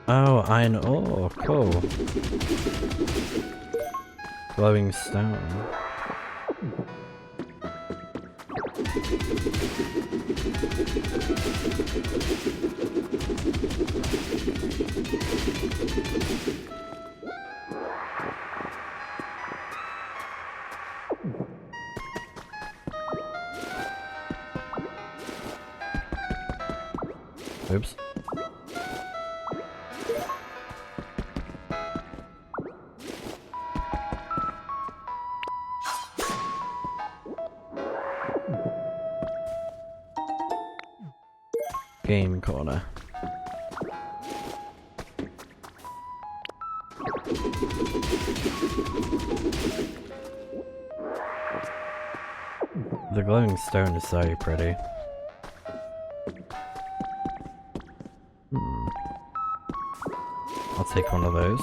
Speaker 1: Oh, iron ore, cool. Glowing stone. Oops. Game corner. The glowing stone is so pretty. I'll take one of those.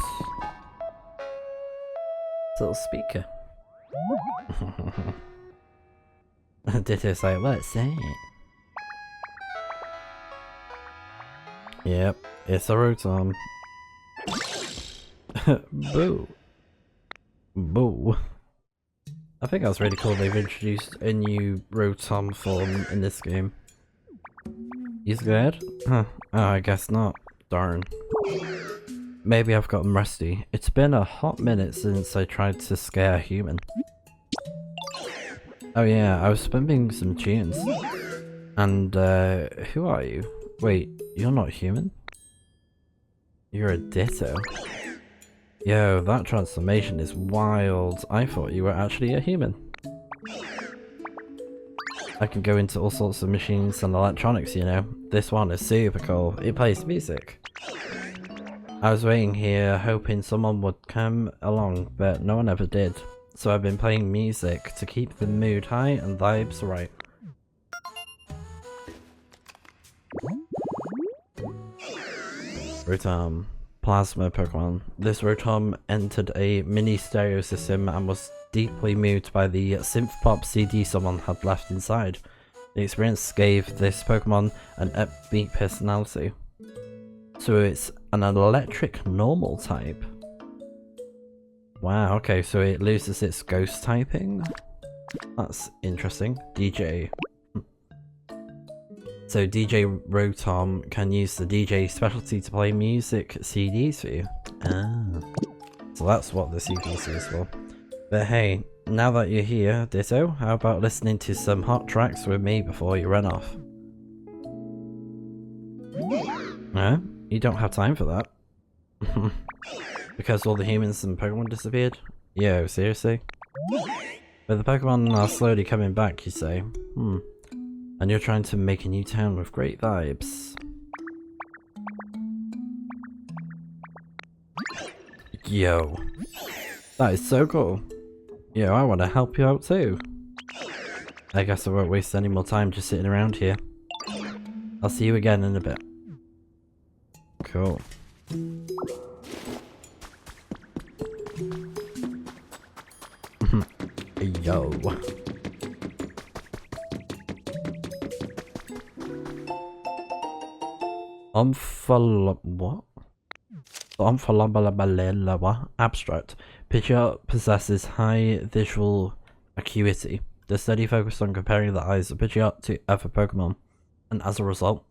Speaker 1: Little speaker. Ditto's like, let's say it. Yep, it's a rotom. Boo. Boo. I think that's really cool they've introduced a new rotom form in this game. You scared? Huh. Oh, I guess not. Darn. Maybe I've gotten rusty. It's been a hot minute since I tried to scare a human. Oh yeah, I was spamming some tunes. And, who are you? Wait, you're not human? You're a Ditto. Yo, that transformation is wild. I thought you were actually a human. I can go into all sorts of machines and electronics, you know. This one is super cool. It plays music. I was waiting here hoping someone would come along, but no one ever did. So I've been playing music to keep the mood high and vibes right. Rotom. Plasma Pokemon. This Rotom entered a mini stereo system and was deeply moved by the synth pop CD someone had left inside. The experience gave this Pokemon an upbeat personality. So it's an electric normal type. Wow, okay, so it loses its ghost typing? That's interesting. DJ. So DJ Rotom can use the DJ specialty to play music CDs for you. Ah. So that's what the CDs is for. But hey, now that you're here, Ditto, how about listening to some hot tracks with me before you run off? No? You don't have time for that. Because all the humans and Pokemon disappeared? Yo, seriously? But the Pokemon are slowly coming back, you say? And you're trying to make a new town with great vibes. Yo. That is so cool. Yo, I want to help you out too. I guess I won't waste any more time just sitting around here. I'll see you again in a bit. Cool. Yo. What? Abstract. Picture possesses high visual acuity. The study focused on comparing the eyes of Pidgeot to other Pokemon, and as a result,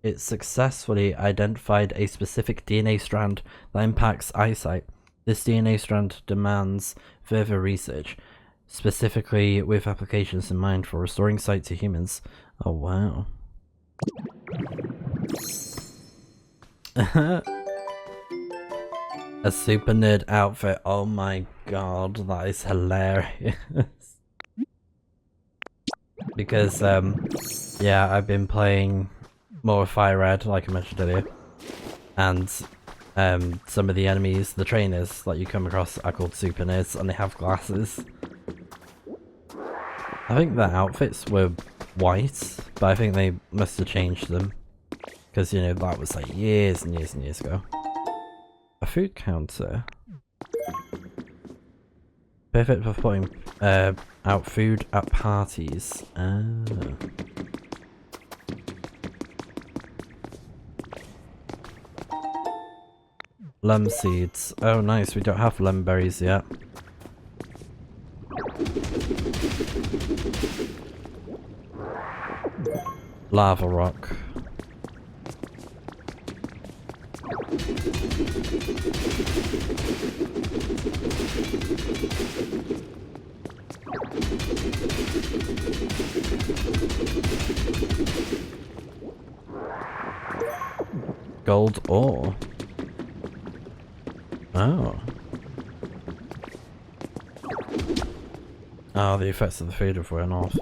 Speaker 1: it successfully identified a specific DNA strand that impacts eyesight. This DNA strand demands further research, specifically with applications in mind for restoring sight to humans. Oh wow. A super nerd outfit. Oh my god, that is hilarious. Because yeah, I've been playing more Fire Red, like I mentioned earlier, and some of the enemies, the trainers that you come across, are called super nerds, and they have glasses. I think their outfits were white, but I think they must have changed them. Because, you know, that was like years and years and years ago. A food counter. Perfect for putting out food at parties. Ah. Lem seeds. Oh nice, we don't have lem berries yet. Lava rock. Gold ore. Oh. Oh, the effects of the food have worn off.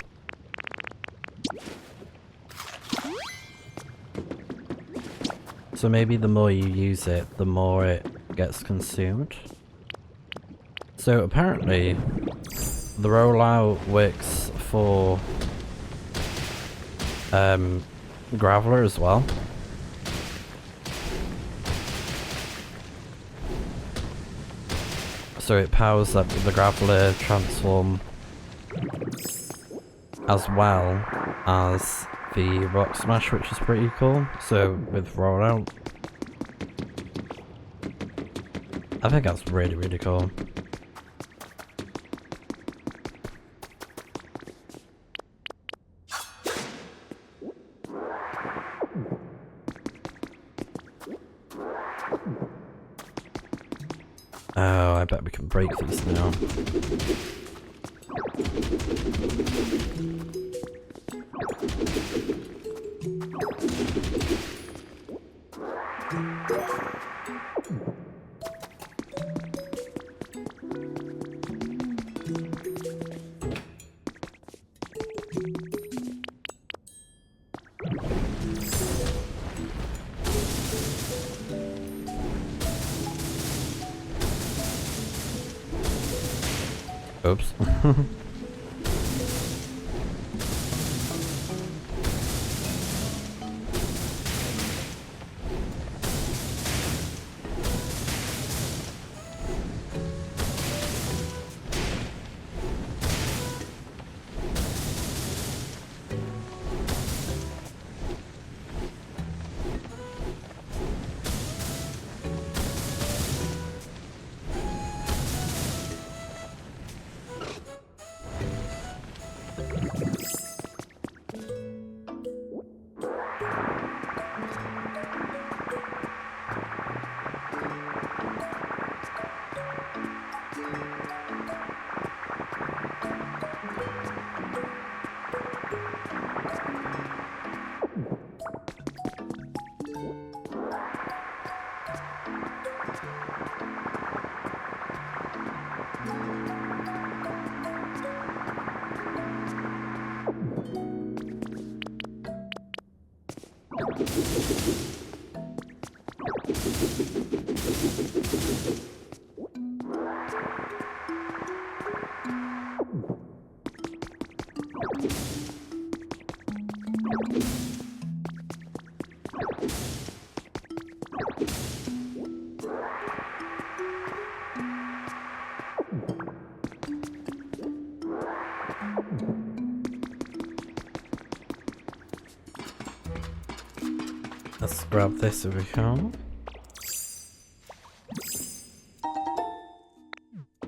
Speaker 1: So maybe the more you use it, the more it gets consumed. So apparently, the rollout works for Graveler as well. So it powers up the Graveler transform as well as the Rock Smash, which is pretty cool. So with rollout, I think that's really, really cool. Oh, I bet we can break these now. Oops. Let's grab this if we can.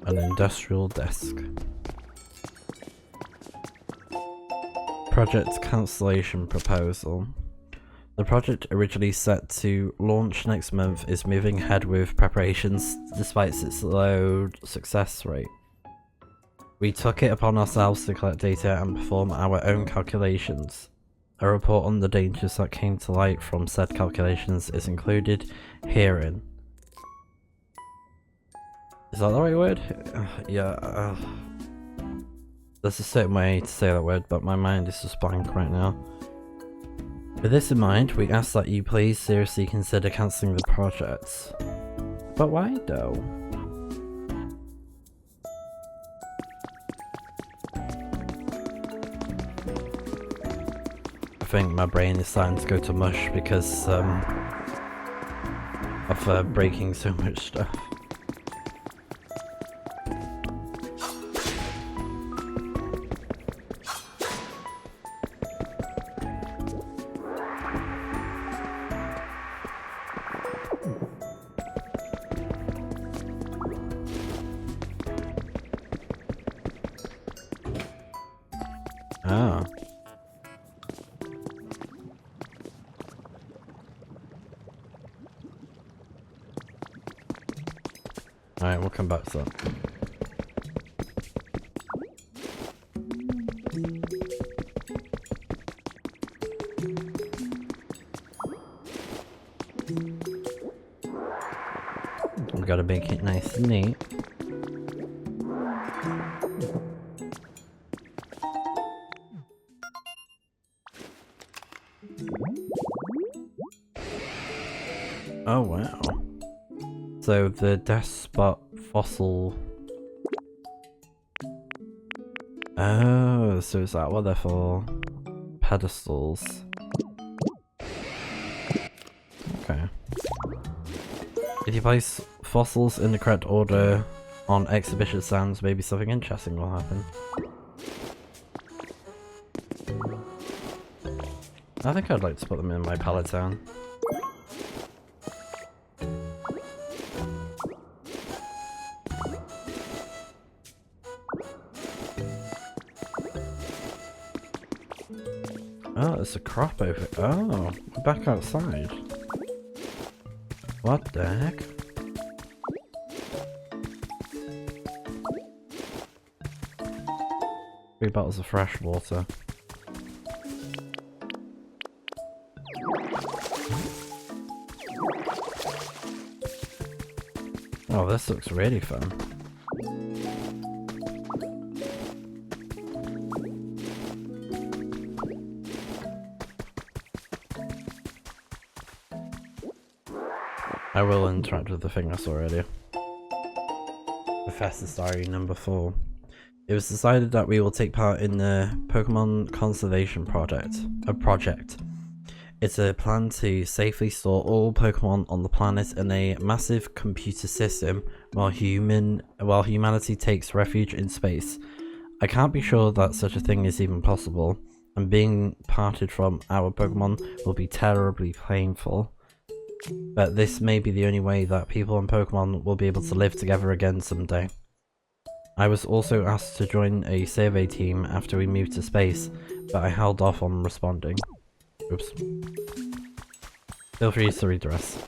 Speaker 1: An industrial desk. Project cancellation proposal. The project originally set to launch next month is moving ahead with preparations despite its low success rate. We took it upon ourselves to collect data and perform our own calculations. A report on the dangers that came to light from said calculations is included herein. Is that the right word? Yeah. There's a certain way to say that word, but my mind is just blank right now. With this in mind, we ask that you please seriously consider cancelling the project. But why though? I think my brain is starting to go to mush because of breaking so much stuff. Alright, we'll come back to that. We've got to make it nice and neat. Oh wow. So the death spot fossil. Oh, so is that what they're for? Pedestals. Okay. If you place fossils in the correct order on exhibition stands, maybe something interesting will happen. I think I'd like to put them in my pallet town. Oh, there's a crop over. Oh, we're back outside. What the heck? Three bottles of fresh water. Oh, this looks really fun. I will interact with the thing I saw earlier. Professor Starry number 4. It was decided that we will take part in the Pokemon Conservation Project. It's a plan to safely store all Pokemon on the planet in a massive computer system while humanity takes refuge in space. I can't be sure that such a thing is even possible, and being parted from our Pokemon will be terribly painful. But this may be the only way that people and Pokemon will be able to live together again someday. I was also asked to join a survey team after we moved to space, but I held off on responding. Oops. Feel free to read the rest.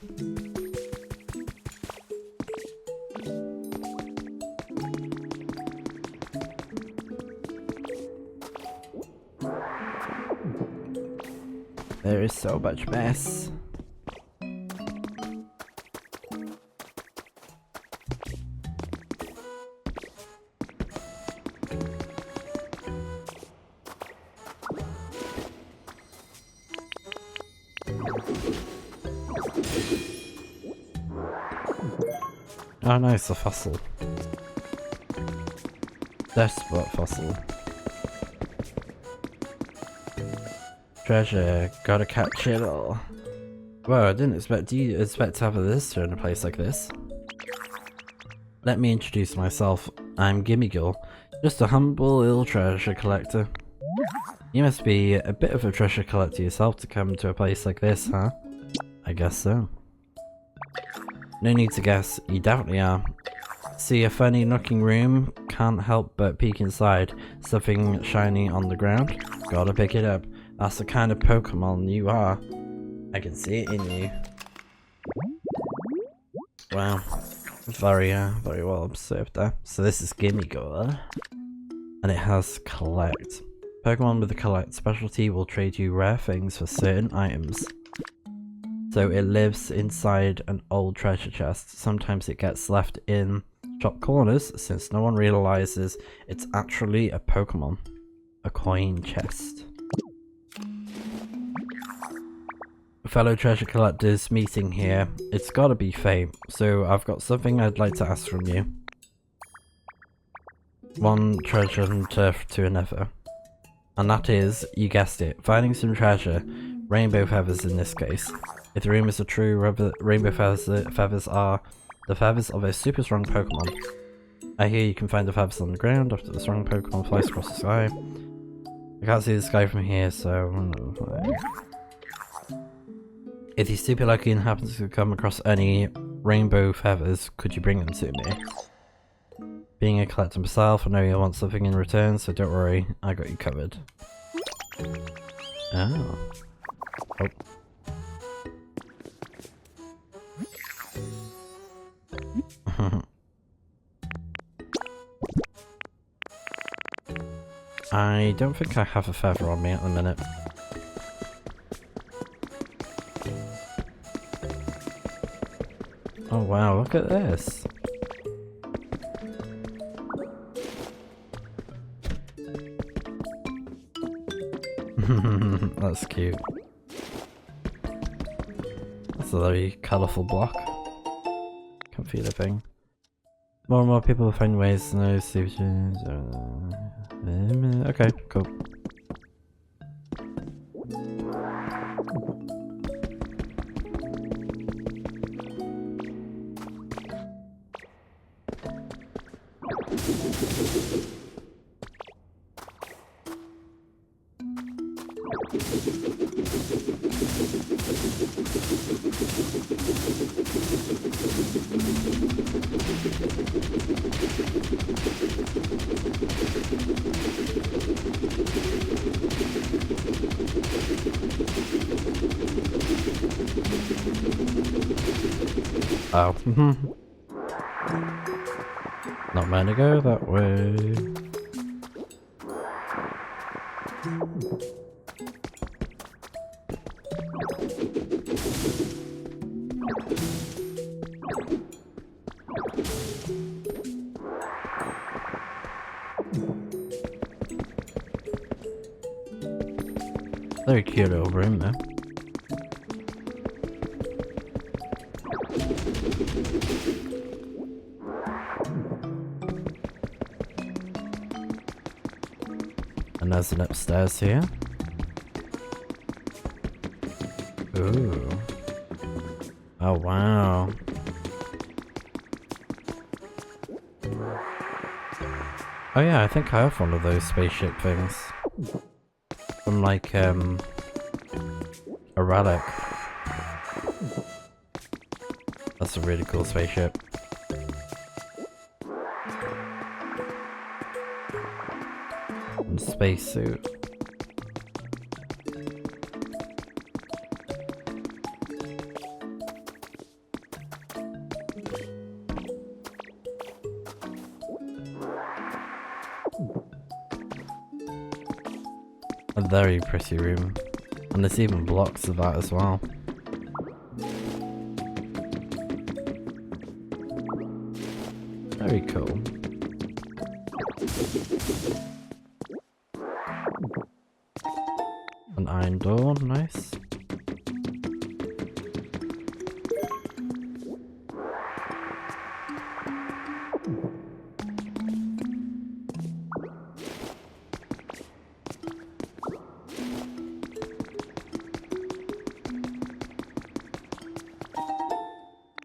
Speaker 1: There is so much mess. Oh nice, a fossil. Death spot fossil. Treasure, gotta catch it all. Whoa, I didn't expect to have a visitor in a place like this. Let me introduce myself. I'm Gimmigirl, just a humble little treasure collector. You must be a bit of a treasure collector yourself to come to a place like this, huh? I guess so. No need to guess, you definitely are. See a funny looking room? Can't help but peek inside. Something shiny on the ground? Gotta pick it up. That's the kind of Pokemon you are. I can see it in you. Wow. Very well observed there. So this is Gimmigirl. And it has collect. Pokemon with the collect specialty will trade you rare things for certain items. So it lives inside an old treasure chest. Sometimes it gets left in shop corners since no one realizes it's actually a Pokemon. A coin chest. Fellow treasure collectors meeting here. It's gotta be fate. So I've got something I'd like to ask from you. One treasure hunter to another. And that is, you guessed it, finding some treasure. Rainbow feathers in this case. If the rumors are true, rainbow feathers are the feathers of a super strong Pokemon. I hear you can find the feathers on the ground after the strong Pokemon flies across the sky. I can't see the sky from here, so... If you're super lucky and happen to come across any rainbow feathers, could you bring them to me? Being a collector myself, I know you'll want something in return, so don't worry, I got you covered. Oh. Oh. I don't think I have a feather on me at the minute. Oh wow, look at this. That's cute. That's a very colourful block. Can't feel a thing. More and more people find ways to know situations. Okay, cool. Oh. Not meant to go that way. Very cute little room there. And there's an upstairs here. Ooh. Oh wow. Oh yeah, I think I have one of those spaceship things. From like a relic. That's a really cool spaceship. And spacesuit. A very pretty room. And there's even blocks of that as well. Very cool. An iron door, nice.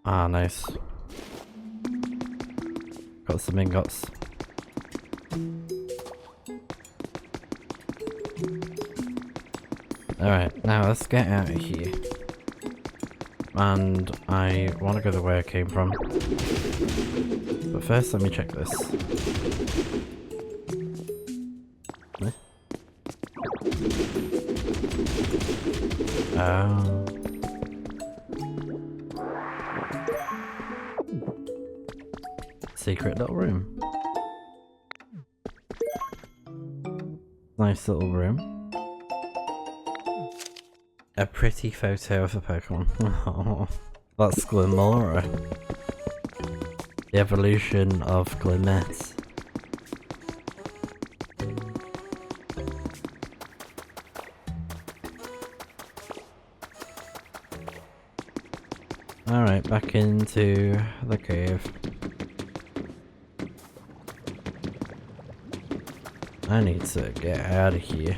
Speaker 1: Ah, nice. Got some ingots. Alright, now let's get out of here. And I want to go the way I came from. But first, let me check this. Oh. Secret little room. Nice little room. A pretty photo of a Pokemon. Oh, that's Glimora. The evolution of Glimmet. Alright, back into the cave. I need to get out of here.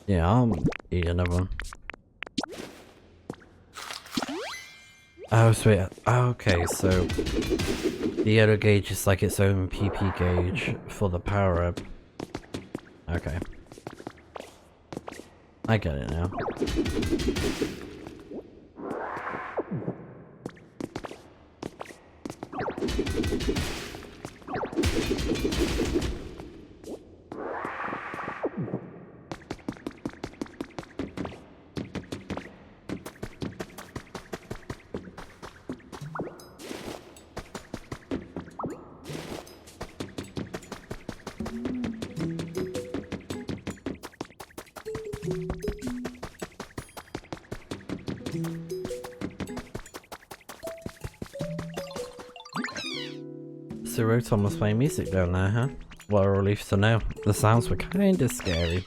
Speaker 1: Yeah, I'll eat another one. Oh, sweet. Okay, so the yellow gauge is like its own PP gauge for the power up. Okay. I get it now. So Rotom was playing music down there, huh? What a relief to know. The sounds were kinda scary.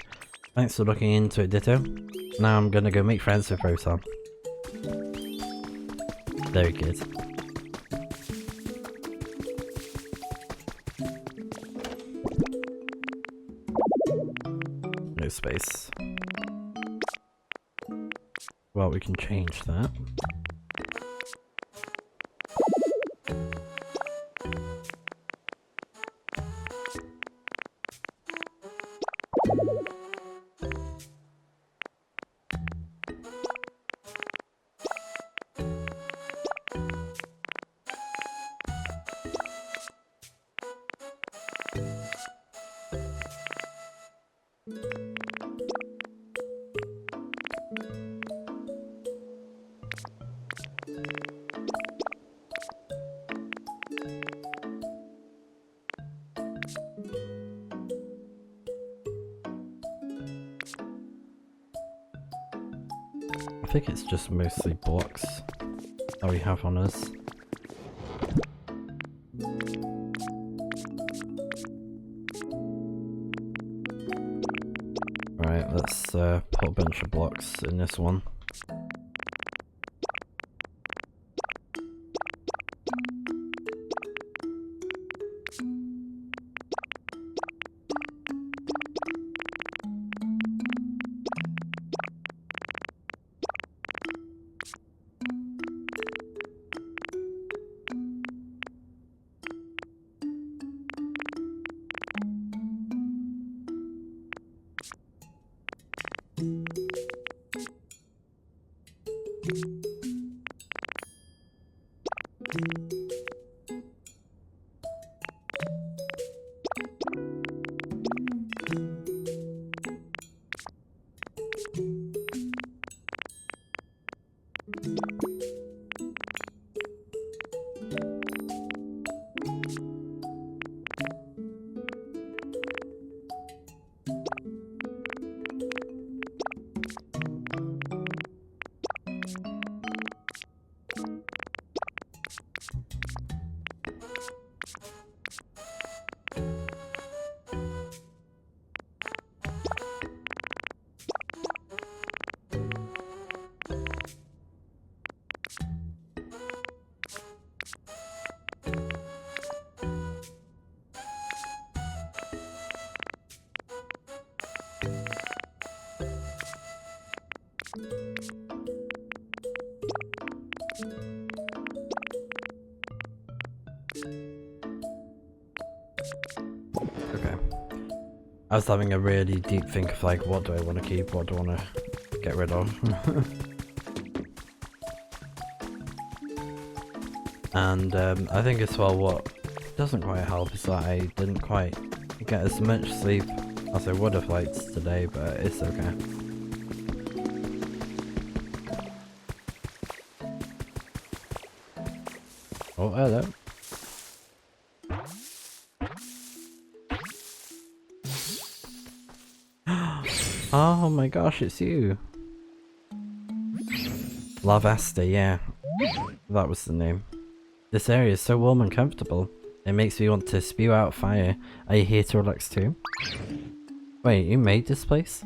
Speaker 1: Thanks for looking into it, Ditto. Now I'm gonna go make friends with Rotom. Very good. No space. Well, we can change that. I think it's just mostly blocks that we have on us. Right, let's put a bunch of blocks in this one. Okay. I was having a really deep think of like, what do I want to keep, what do I want to get rid of. And I think as well what doesn't quite help is that I didn't quite get as much sleep as I would have liked today, but it's okay. Oh, hello. Oh my gosh, it's you. Lavasta, yeah. That was the name. This area is so warm and comfortable. It makes me want to spew out fire. Are you here to relax too? Wait, you made this place?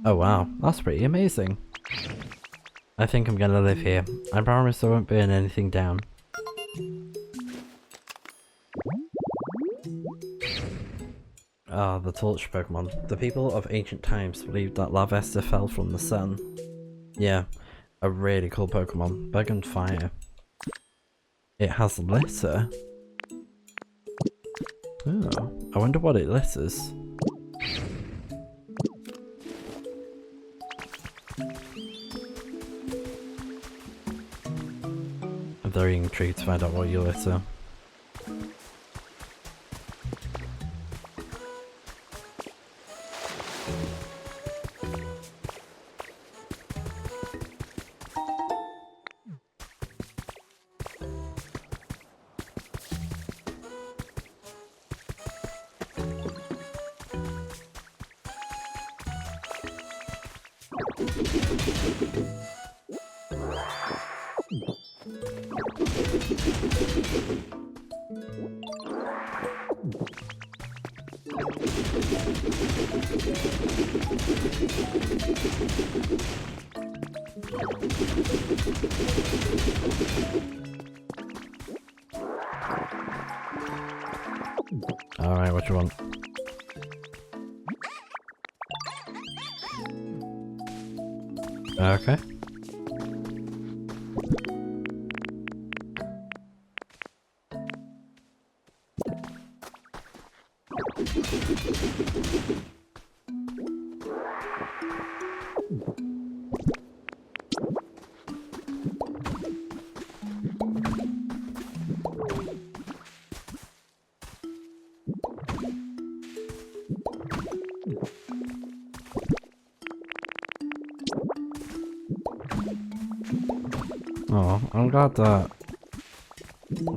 Speaker 1: Oh wow, that's pretty amazing. I think I'm gonna live here. I promise I won't burn anything down. Ah, the torch Pokemon. The people of ancient times believed that Lavesta fell from the sun. Yeah, a really cool Pokemon. Bug and fire. It has litter. Oh, I wonder what it litters. I'm very intrigued to find out what you litter. Alright, what you want? Okay. Oh, I'm glad that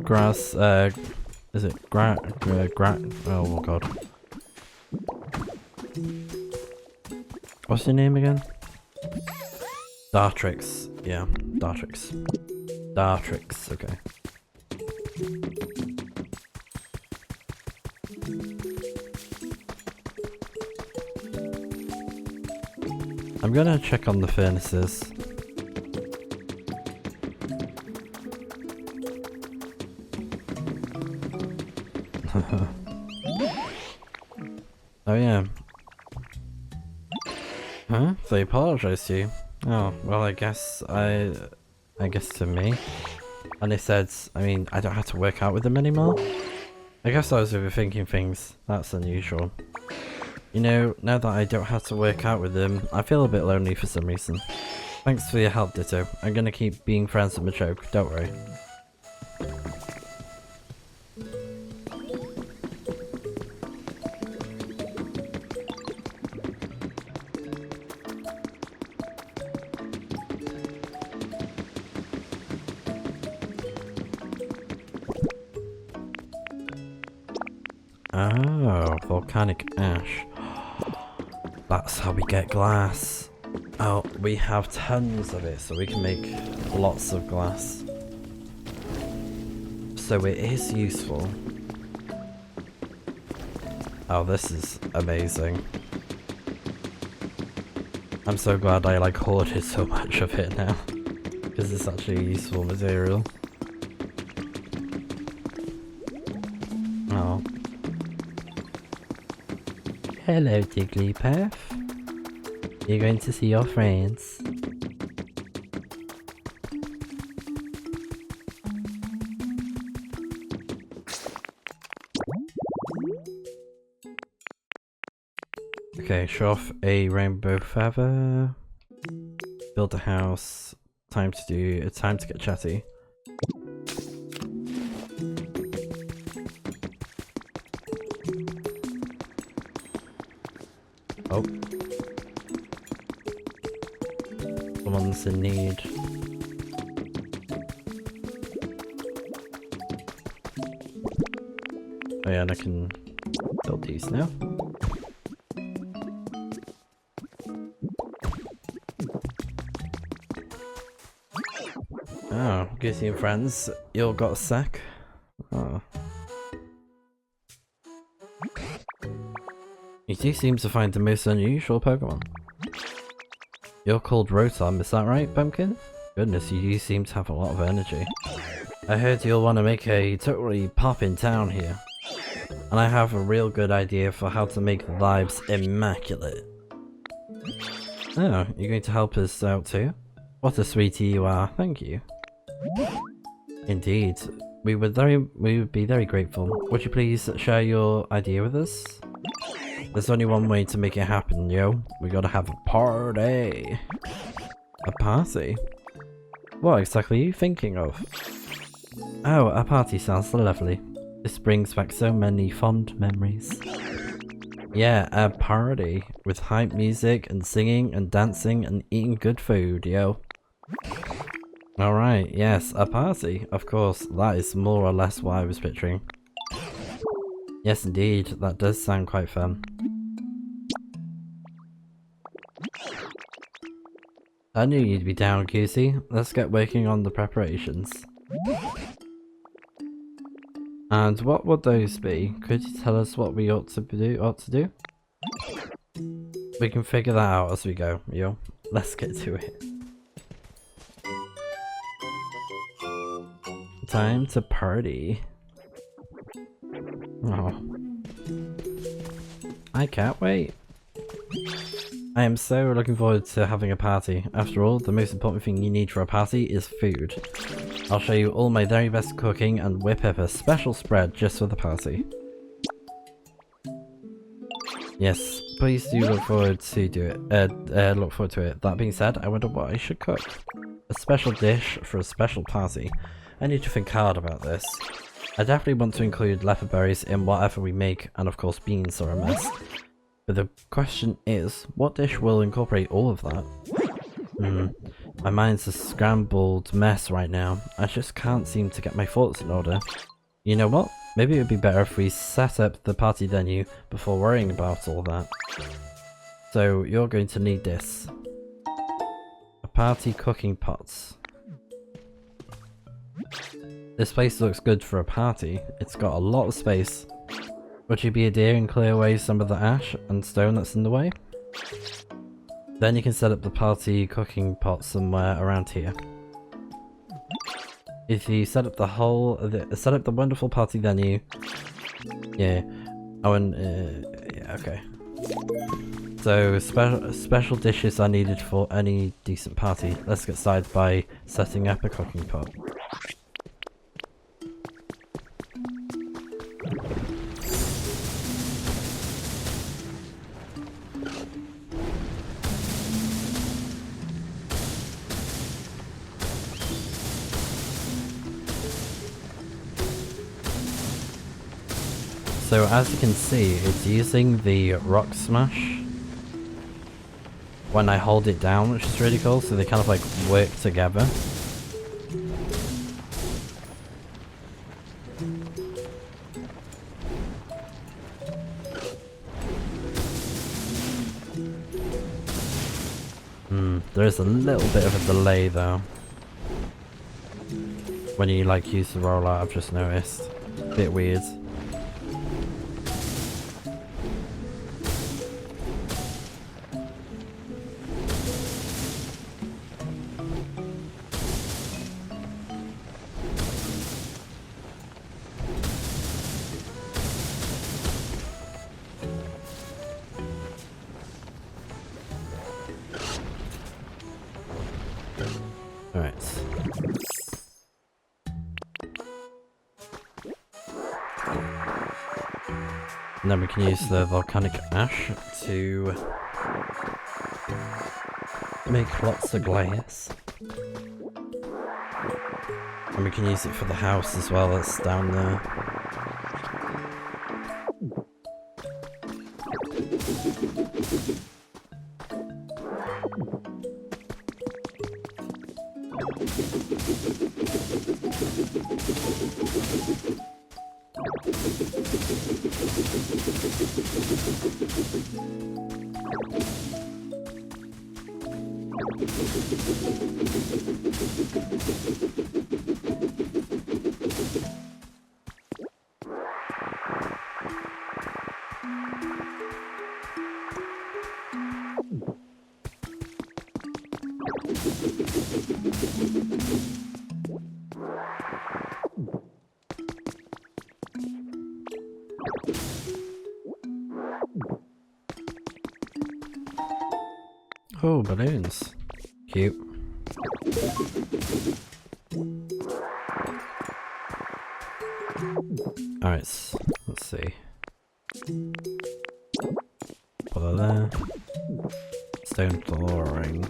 Speaker 1: grass, is it oh god. What's your name again? Dartrix. Yeah, Dartrix. Dartrix, okay. I'm gonna check on the furnaces. Oh yeah. Huh? They apologized to you? Oh, well I guess to me. And they said, I mean, I don't have to work out with them anymore? I guess I was overthinking things. That's unusual. You know, now that I don't have to work out with them, I feel a bit lonely for some reason. Thanks for your help, Ditto. I'm gonna keep being friends with Machoke, don't worry. Oh, volcanic ash. That's how we get glass. Oh, we have tons of it, so we can make lots of glass. So it is useful. Oh, this is amazing. I'm so glad I like hoarded so much of it now. Because it's actually a useful material. Oh. Hello, Jigglypuff. You're going to see your friends. Okay, show off a rainbow feather. Build a house. Time to get chatty. Oh. Someone's in need. Oh yeah, and I can build these now. Oh, Goosey and friends, you all got a sec? Oh. You do seem to find the most unusual Pokemon. You're called Rotom, is that right, Pumpkin? Goodness, you do seem to have a lot of energy. I heard you'll want to make a totally poppin' town here. And I have a real good idea for how to make the vibes immaculate. Oh, you're going to help us out too? What a sweetie you are, thank you. Indeed, we would be very grateful. Would you please share your idea with us? There's only one way to make it happen, yo. We gotta have a party. A party? What exactly are you thinking of? Oh, a party sounds lovely. This brings back so many fond memories. Yeah, a party with hype music and singing and dancing and eating good food, yo. Alright, yes, a party. Of course, that is more or less what I was picturing. Yes indeed, that does sound quite fun. I knew you'd be down, Goosey. Let's get working on the preparations. And what would those be? Could you tell us what we ought to do? We can figure that out as we go, yo. Let's get to it. time to party. Oh. I can't wait. I am so looking forward to having a party. After all, the most important thing you need for a party is food. I'll show you all my very best cooking and whip up a special spread just for the party. Yes, please do look forward to it. That being said, I wonder what I should cook. A special dish for a special party. I need to think hard about this. I definitely want to include leopard berries in whatever we make, and of course beans are a must. But the question is, what dish will incorporate all of that? My mind's a scrambled mess right now. I just can't seem to get my thoughts in order. You know what? Maybe it would be better if we set up the party venue before worrying about all that. So you're going to need this. A party cooking pot. This place looks good for a party. It's got a lot of space. Would you be a dear and clear away some of the ash and stone that's in the way? Then you can set up the party cooking pot somewhere around here. If you set up the wonderful party venue, yeah. Oh, and yeah, okay. So special dishes are needed for any decent party. Let's get started by setting up a cooking pot. So as you can see, it's using the rock smash when I hold it down, which is really cool, so they kind of like work together. There is a little bit of a delay though. When you like use the rollout, I've just noticed. A bit weird. Alright. And then we can use the volcanic ash to make lots of glass. And we can use it for the house as well, that's down there. Oh, balloons. Cute. Alright, let's see. Put that there. Stone flooring.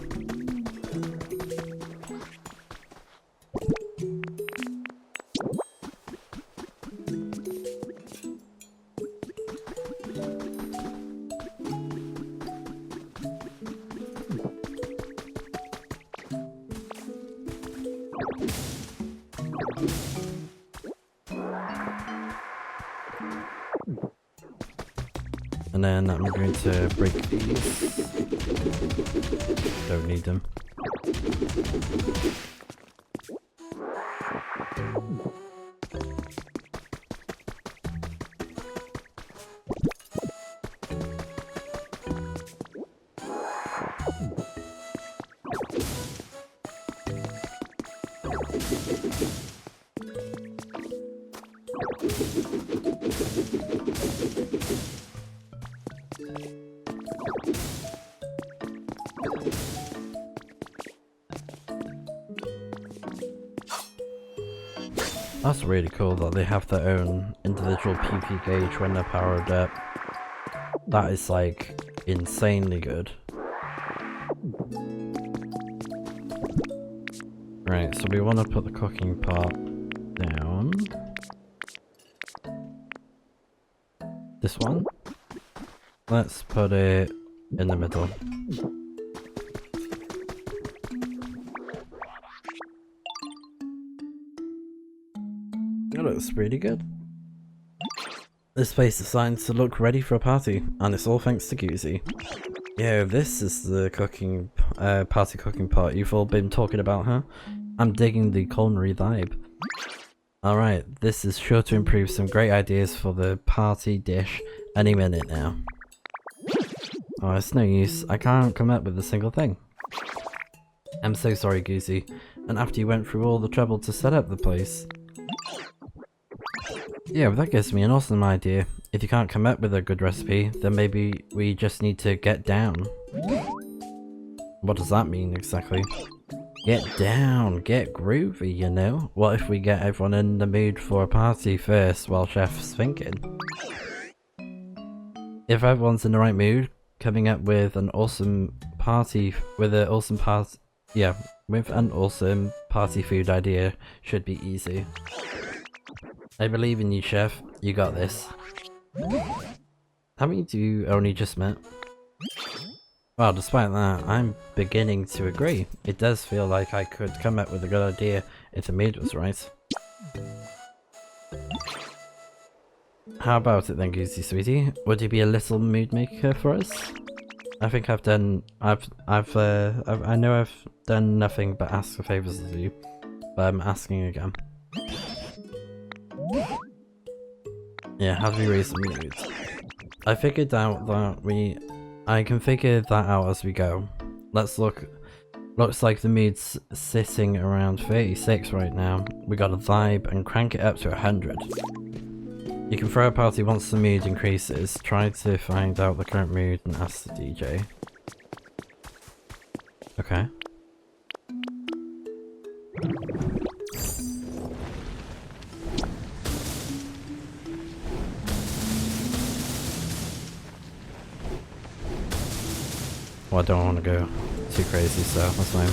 Speaker 1: And then I'm going to break these. Don't need them. That's really cool that they have their own individual PP gauge when they're powered up. That is like insanely good. Right, so we want to put the cooking part down. This one. Let's put it in the middle. That looks pretty good. This place is designed to look ready for a party, and it's all thanks to Goosey. Yeah, this is the cooking, party cooking part you've all been talking about, huh? I'm digging the culinary vibe. Alright, this is sure to improve some great ideas for the party dish any minute now. Oh, it's no use. I can't come up with a single thing. I'm so sorry, Goosey. And after you went through all the trouble to set up the place. Yeah, but that gives me an awesome idea. If you can't come up with a good recipe, then maybe we just need to get down. What does that mean exactly? Get down, get groovy, you know? What if we get everyone in the mood for a party first while Chef's thinking? If everyone's in the right mood, coming up with an awesome party, with an awesome party food idea should be easy. I believe in you, Chef. You got this. Haven't you only just met? Well, despite that, I'm beginning to agree. It does feel like I could come up with a good idea if the mood was right. How about it then, Goosey sweetie? Would you be a little mood maker for us? I think I know I've done nothing but ask for favors of you, but I'm asking again. Yeah, how do we raise the mood? I figured out that I can figure that out as we go. Looks like the mood's sitting around 36 right now. We gotta vibe and crank it up to 100. You can throw a party once the mood increases. Try to find out the current mood and ask the DJ. Okay. Well, I don't want to go too crazy, so that's fine.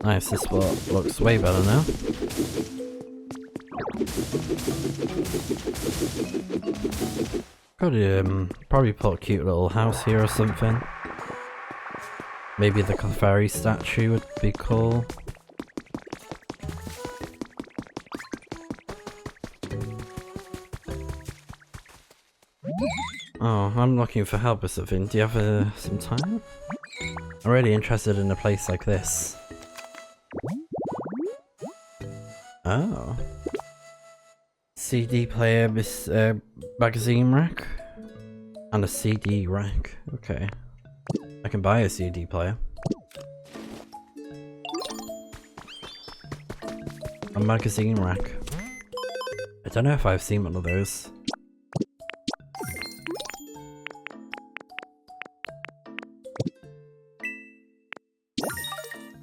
Speaker 1: Nice, this spot looks way better now. Probably put a cute little house here or something. Maybe the Clefairy statue would be cool. Oh, I'm looking for help or something. Do you have some time? I'm really interested in a place like this. Oh. CD player, magazine rack? And a CD rack. Okay. I can buy a CD player. A magazine rack. I don't know if I've seen one of those.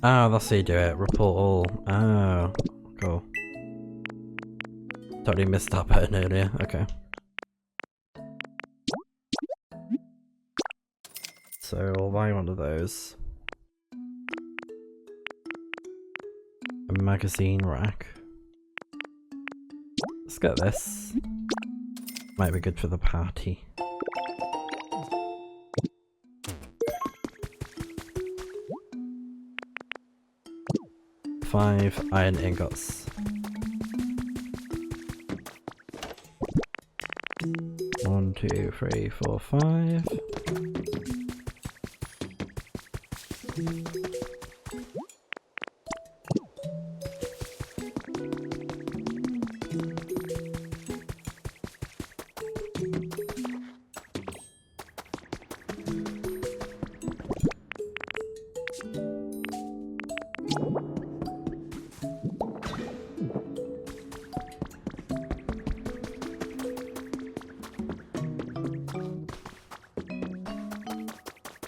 Speaker 1: Oh, that's how you do it. Report all. Oh, cool. Totally missed that button earlier. Okay. So I'll buy one of those. A magazine rack. Let's get this. Might be good for the party. Five iron ingots. 1, 2, 3, 4, 5.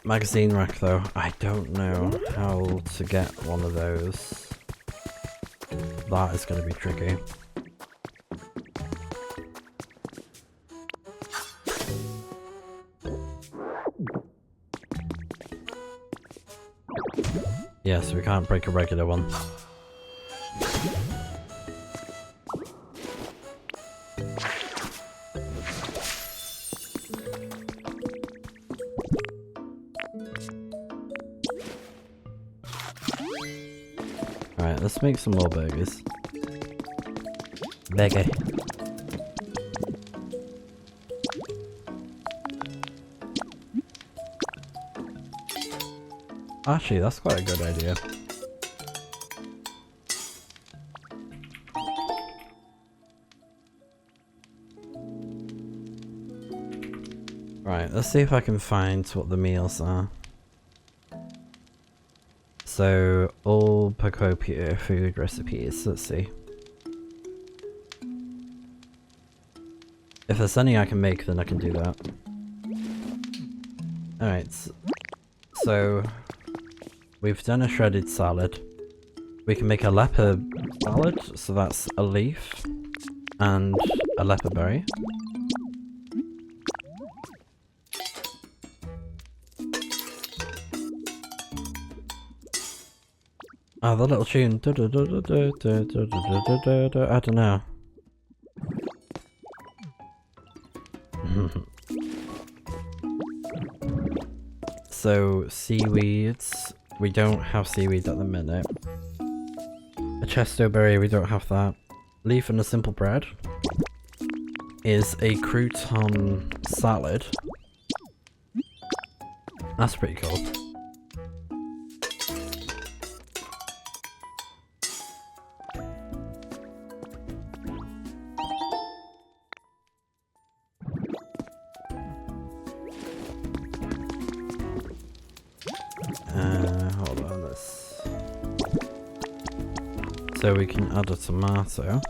Speaker 1: Magazine rack though, I don't know how to get one of those. That is going to be tricky. Yes, we can't break a regular one. Alright, let's make some more burgers. Burger. Actually, that's quite a good idea. Right, let's see if I can find what the meals are. So, all Pokopia food recipes, let's see. If there's any I can make, then I can do that. Alright, so we've done a shredded salad. We can make a leopard salad, so that's a leaf and a leopard berry. Oh, the little tune. I don't know. So, seaweeds. We don't have seaweed at the minute. A chesto berry, we don't have that. Leaf and a simple bread is a crouton salad. That's pretty cool. Hold on, let's... So we can add a tomato.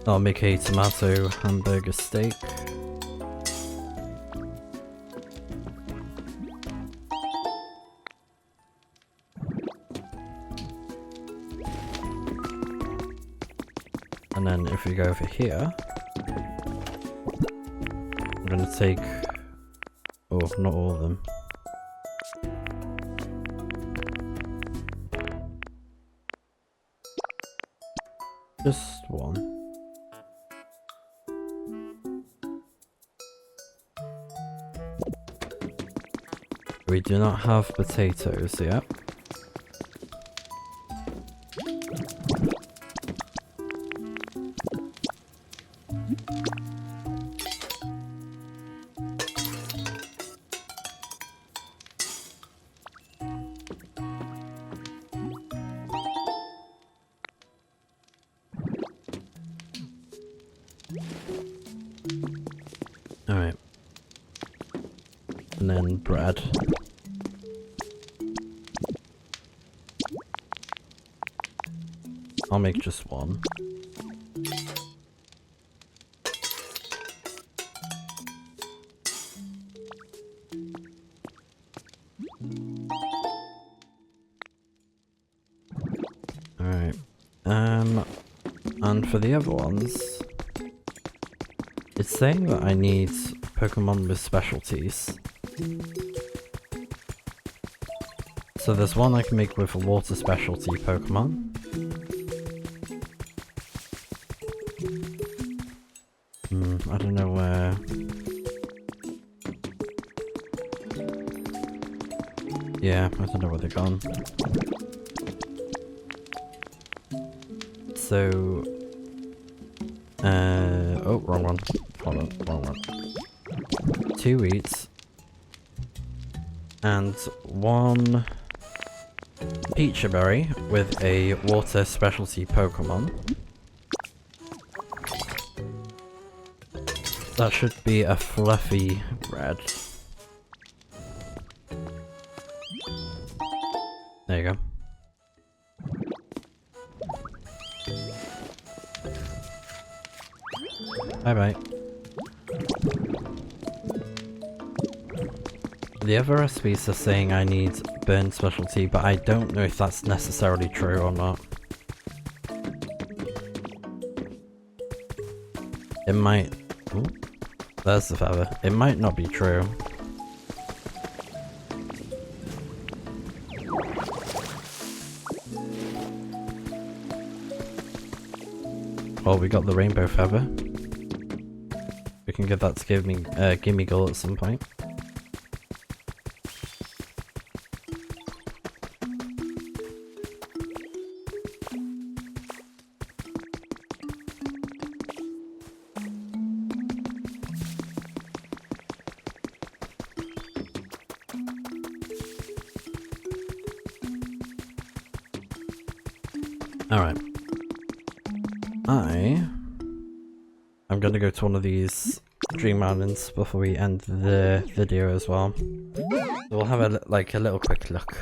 Speaker 1: I'll make a tomato hamburger steak. And then if we go over here, I'm gonna take... Oh, not all of them. Just one. We do not have potatoes yet. Alright. And then bread. I'll make just one. Alright. And for the other ones, it's saying that I need Pokemon with specialties. So there's one I can make with a water specialty Pokemon. I don't know where. Yeah, I don't know where they're gone. So, oh, wrong one. Hold on, wrong one. 2 wheats and 1 Peach berry with a water specialty Pokemon. That should be a fluffy bread. There you go. Bye bye. The other recipes are saying I need burn specialty, but I don't know if that's necessarily true or not. It might... Ooh, there's the feather. It might not be true. Well, we got the rainbow feather. We can give that to Gimme Gull at some point. Alright. I'm gonna go to one of these dream mountains before we end the video as well. So we'll have a little quick look.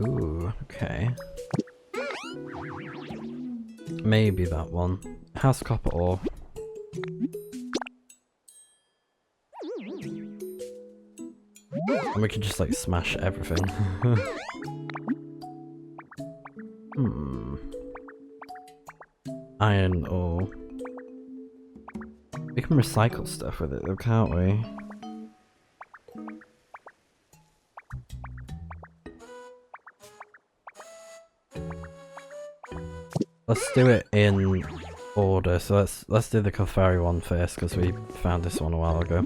Speaker 1: Ooh, okay. Maybe that one. House copper ore. And we can just like smash everything. Iron ore. We can recycle stuff with it though, can't we? Let's do it in order. So let's do the Clefairy one first because we found this one a while ago.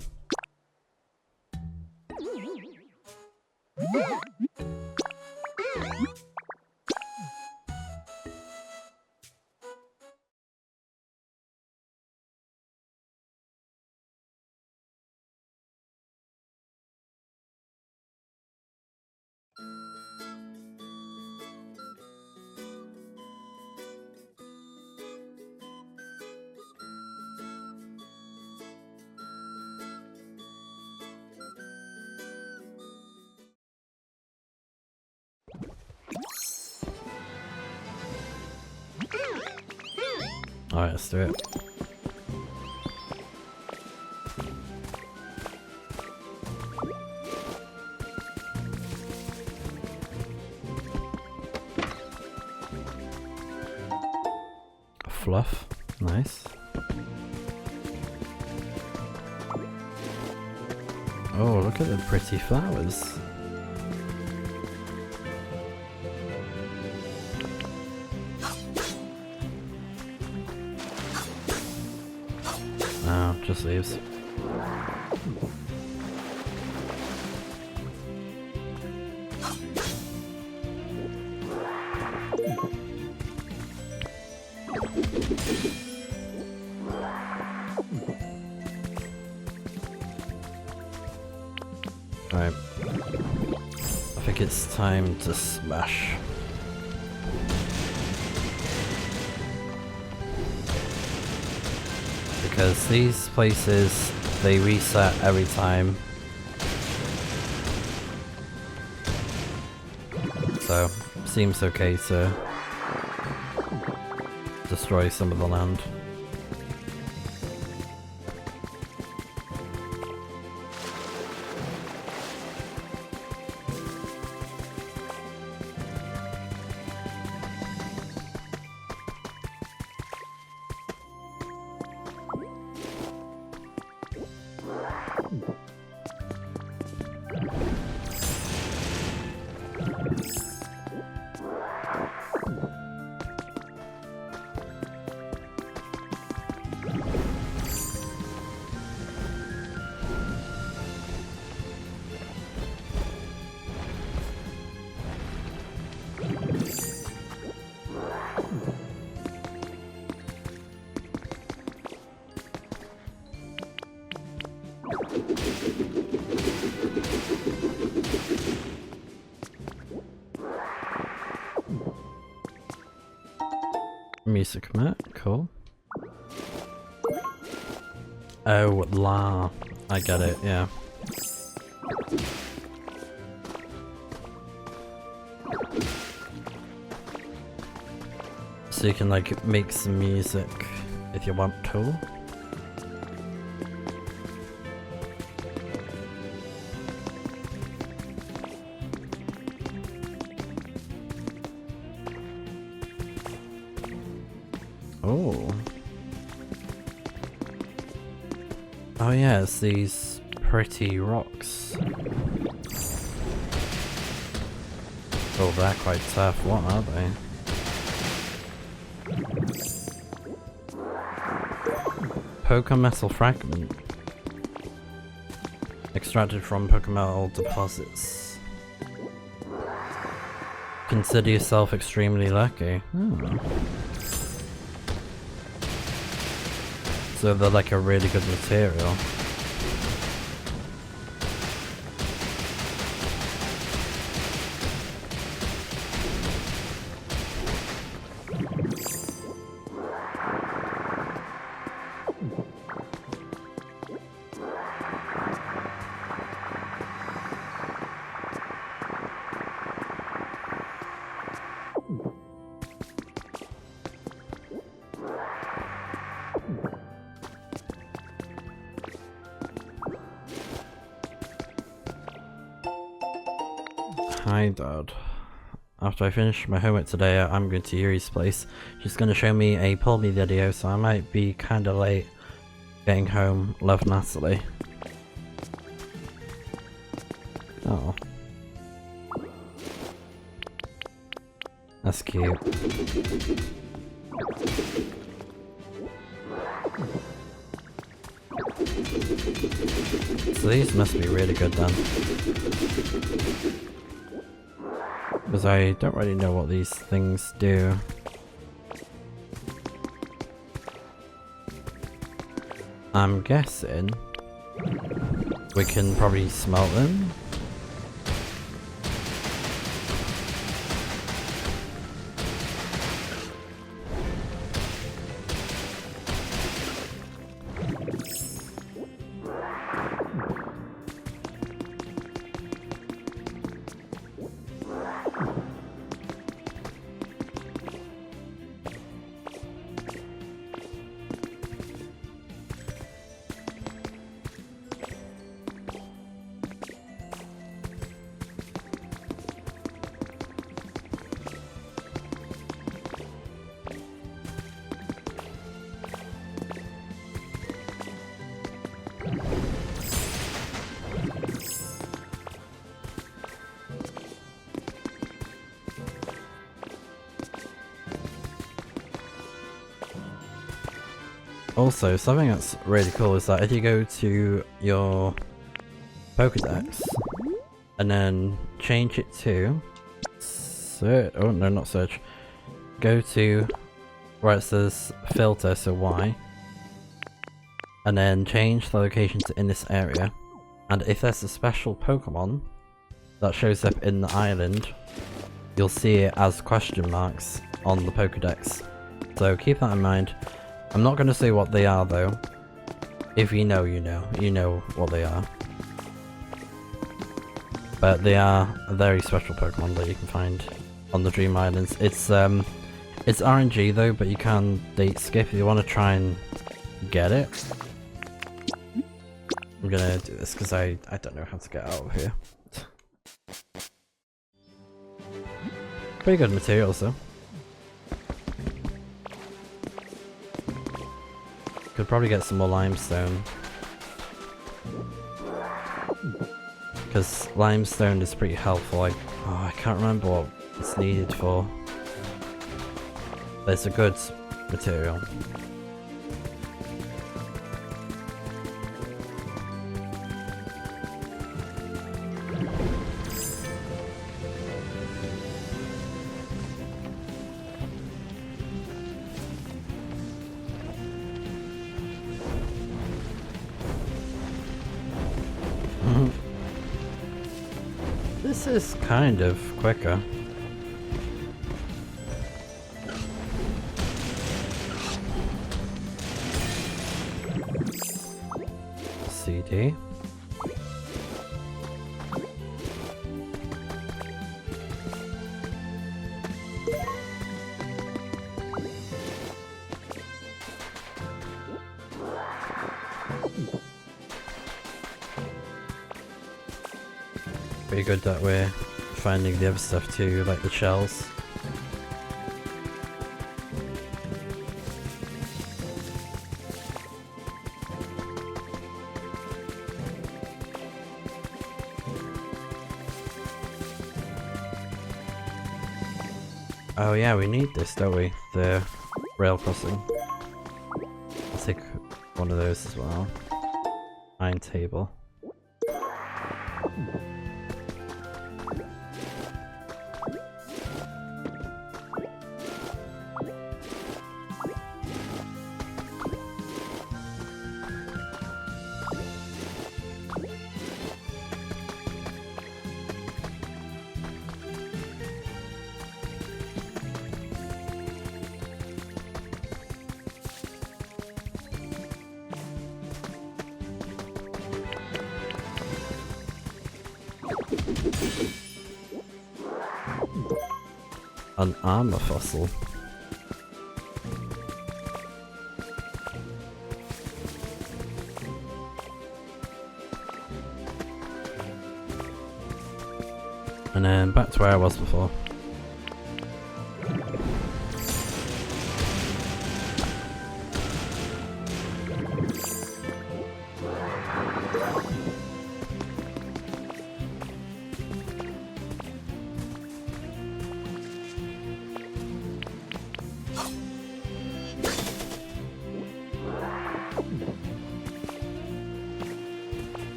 Speaker 1: Alright, let's do it. Fluff, nice. Oh, look at the pretty flowers. Oh, just leaves. Alright. I think it's time to smash. Because these places, they reset every time. So, seems okay to destroy some of the land. Music mat, cool. Oh, la. I get it, yeah. So you can like make some music if you want to. Oh. Oh yeah, it's these pretty rocks. Oh, they're quite tough. What are they? Pokemetal fragment. Extracted from Pokemetal deposits. Consider yourself extremely lucky. Oh. So they're like a really good material. Hi Dad. After I finish my homework today, I'm going to Yuri's place. She's going to show me a pull me video, so I might be kinda late getting home. Love, Natalie. Oh. That's cute. So these must be really good then. Because I don't really know what these things do. I'm guessing we can probably smelt them. Also, something that's really cool is that if you go to your Pokédex and then change it to search, oh no, not search, go to where it says filter, so Y, and then change the location to in this area, and if there's a special Pokemon that shows up in the island, you'll see it as question marks on the Pokédex, so keep that in mind. I'm not going to say what they are though. If you know, you know. You know what they are. But they are a very special Pokemon that you can find on the Dream Islands. It's RNG though, but you can date skip if you want to try and get it. I'm gonna do this because I don't know how to get out of here. Pretty good materials though. Could probably get some more limestone. Because limestone is pretty helpful. I can't remember what it's needed for. But it's a good material. This is kind of quicker. CD. Pretty good that we're finding the other stuff too, like the shells. Oh yeah, we need this, don't we? The rail crossing. I'll take one of those as well. Iron table. An armor fossil. And then back to where I was before.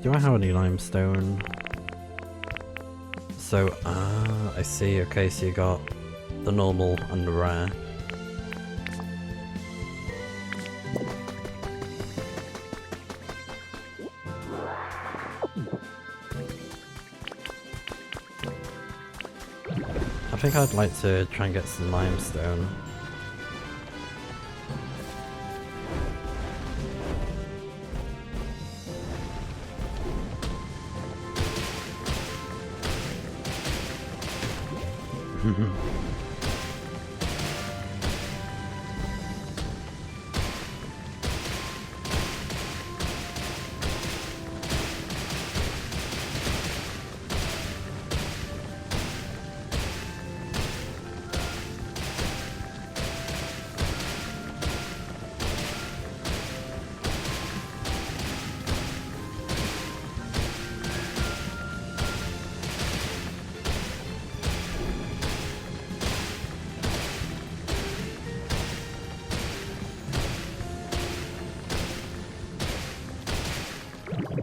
Speaker 1: Do I have any limestone? So, I see, okay, so you got the normal and the rare. I think I'd like to try and get some limestone.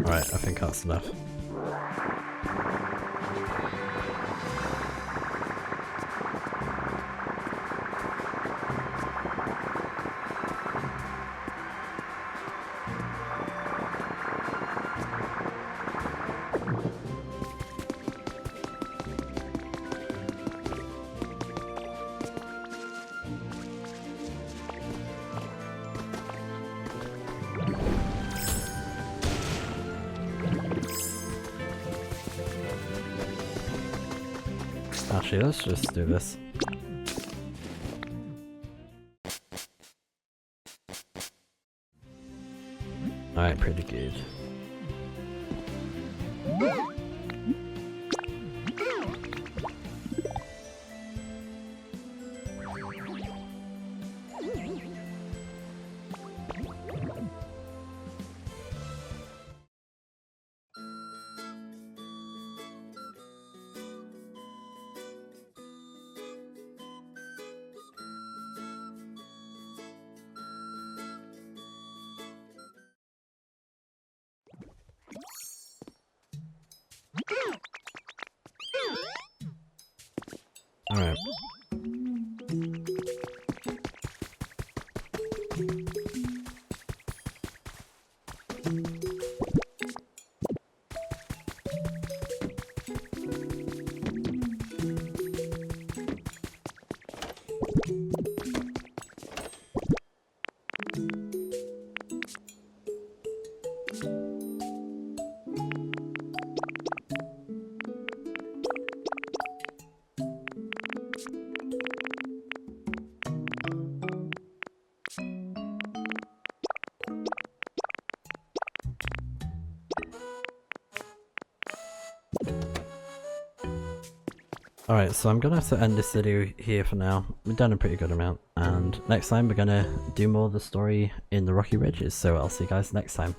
Speaker 1: Right, I think that's enough. Actually, let's just do this. Alright, pretty good. Alright. Alright, so I'm gonna have to end this video here for now. We've done a pretty good amount, and next time we're gonna do more of the story in the Rocky Ridges, so I'll see you guys next time.